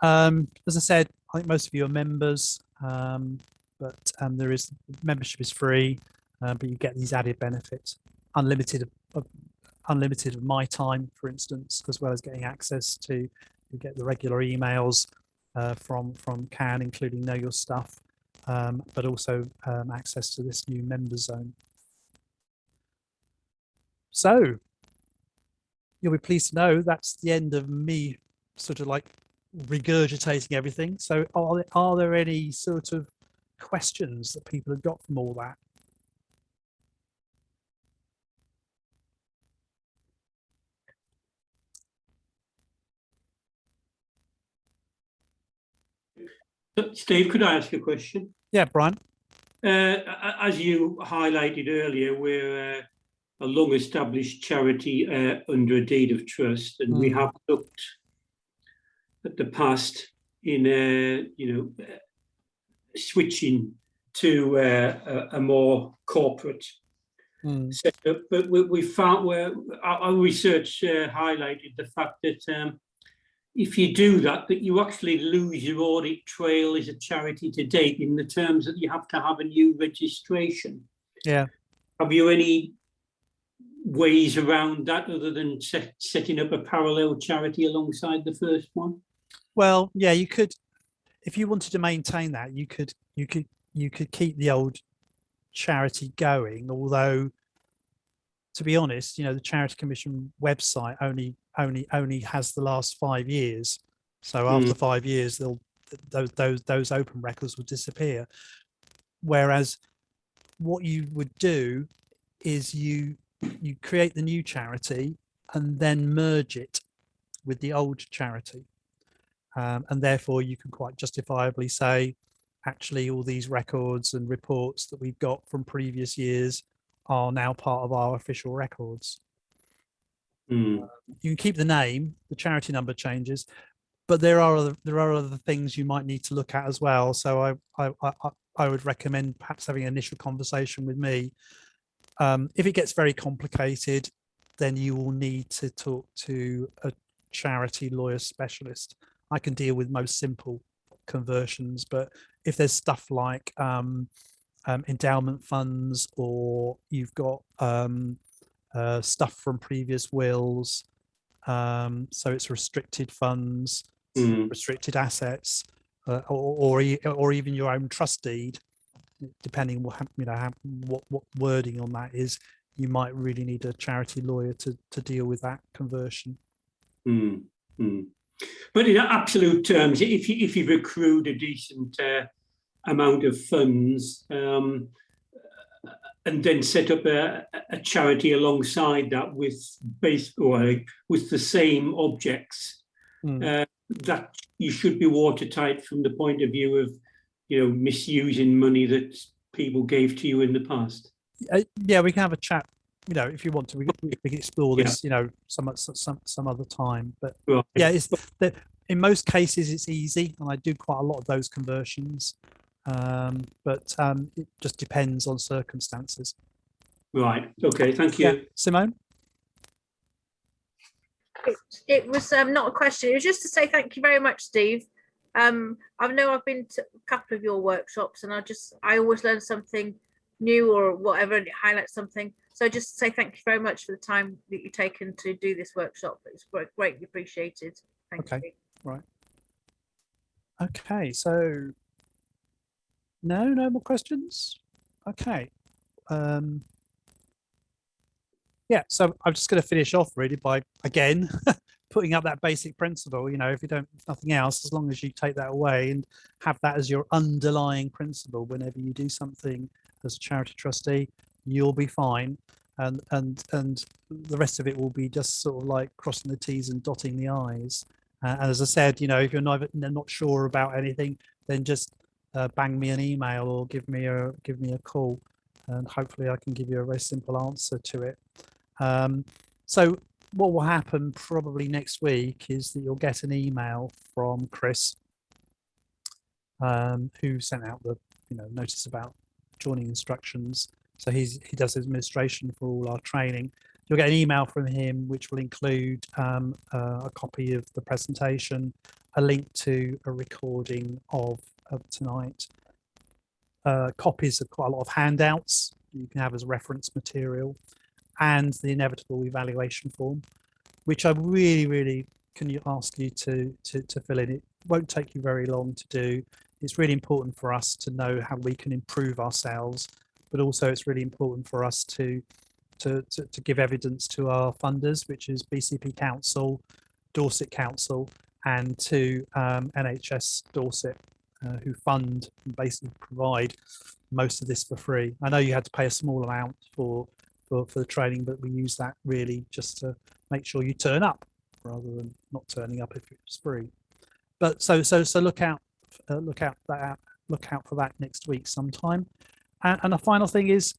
As I said, I think most of you are members, but there is membership is free, but you get these added benefits, unlimited of my time, for instance, as well as getting access to, you get the regular emails from CAN, including Know Your Stuff, but also access to this new member zone. So you'll be pleased to know that's the end of me sort of like regurgitating everything. So are there any sort of questions that people have got from all that? Steve, could I ask a question? Yeah, Brian. As you highlighted earlier, we're a long-established charity under a deed of trust, and we have looked at the past in switching to a more corporate setup. But we found where our research highlighted the fact that if you do that, you actually lose your audit trail as a charity to date, in the terms that you have to have a new registration. Yeah. Have you any ways around that other than setting up a parallel charity alongside the first one? Well, yeah, you could, if you wanted to maintain that, you could keep the old charity going. Although, to be honest, you know, the Charity Commission website only has the last 5 years. So after 5 years, those open records will disappear. Whereas what you would do is you create the new charity and then merge it with the old charity. And therefore you can quite justifiably say, actually, all these records and reports that we've got from previous years are now part of our official records. Mm. You can keep the name, the charity number changes, but there are other things you might need to look at as well. So I would recommend perhaps having an initial conversation with me. If it gets very complicated, then you will need to talk to a charity lawyer specialist. I can deal with most simple conversions, but if there's stuff like endowment funds, or you've got stuff from previous wills, so it's restricted funds, restricted assets, or even your own trust deed, depending what wording on that is, you might really need a charity lawyer to deal with that conversion. But in absolute terms, if you've accrued a decent amount of funds, and then set up a charity alongside that with with the same objects, that you should be watertight from the point of view of, misusing money that people gave to you in the past. Yeah, we can have a chat. If you want to, we can explore this. Some other time. But right. Yeah, it's that in most cases it's easy, and I do quite a lot of those conversions. But it just depends on circumstances. Right. Okay. Thank you. Yeah. Simone? It was not a question. It was just to say thank you very much, Steve. I know I've been to a couple of your workshops, and I always learn something new or whatever, and it highlights something. So just to say thank you very much for the time that you've taken to do this workshop. It's greatly appreciated. Thank you. Right. Okay, so no more questions. Okay. Yeah, so I'm just going to finish off really by again putting up that basic principle. If you don't, if nothing else, as long as you take that away and have that as your underlying principle whenever you do something as a charity trustee, you'll be fine. And the rest of it will be just sort of like crossing the T's and dotting the I's. And as I said, if you're not sure about anything, then just bang me an email or give me a call, and hopefully I can give you a very simple answer to it. So what will happen probably next week is that you'll get an email from Chris, who sent out the notice about joining instructions. So he does administration for all our training. You'll get an email from him which will include a copy of the presentation, a link to a recording of tonight, copies of quite a lot of handouts you can have as reference material, and the inevitable evaluation form, which I really can ask you to fill in. It won't take you very long to do. It's really important for us to know how we can improve ourselves, but also it's really important for us to give evidence to our funders, which is BCP Council, Dorset Council, and to NHS Dorset, who fund and basically provide most of this for free. I know you had to pay a small amount for the training, but we use that really just to make sure you turn up rather than not turning up if it's free. But so look out for that next week sometime. And the final thing is,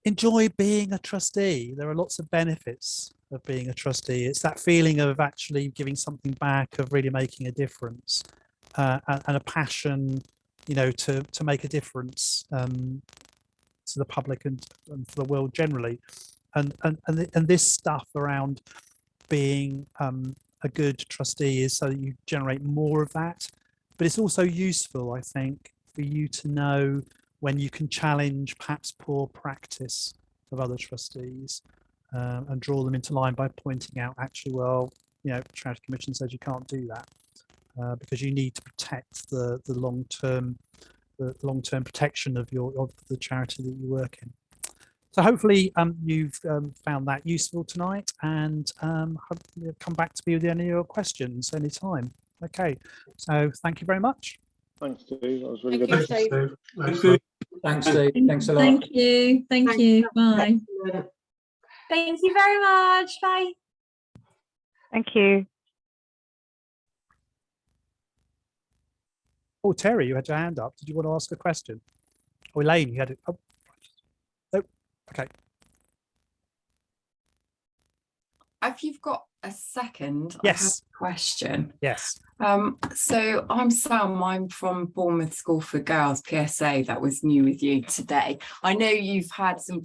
enjoy being a trustee. There are lots of benefits of being a trustee. It's that feeling of actually giving something back, of really making a difference, and a passion, to make a difference to the public and for the world generally. And this stuff around being a good trustee is so that you generate more of that. But it's also useful, I think, for you to know when you can challenge perhaps poor practice of other trustees, and draw them into line by pointing out, actually, well, Charity Commission says you can't do that, because you need to protect the long-term protection of the charity that you work in. So hopefully you've found that useful tonight, and hopefully come back to me with any of your questions anytime. Okay, so thank you very much. Thanks, Steve. That was really Thank good. you, Steve. Thanks, Steve. Thanks a lot. Thank you. Thank you. Bye. Thank you very much. Bye. Thank you. Oh, Terry, you had your hand up. Did you want to ask a question? Oh, Elaine, you had it. Oh, no. Okay. if you've got a second, Yes. I have a question. Yes. So I'm Sam, I'm from Bournemouth School for Girls, PSA, that was new with you today. I know you've had some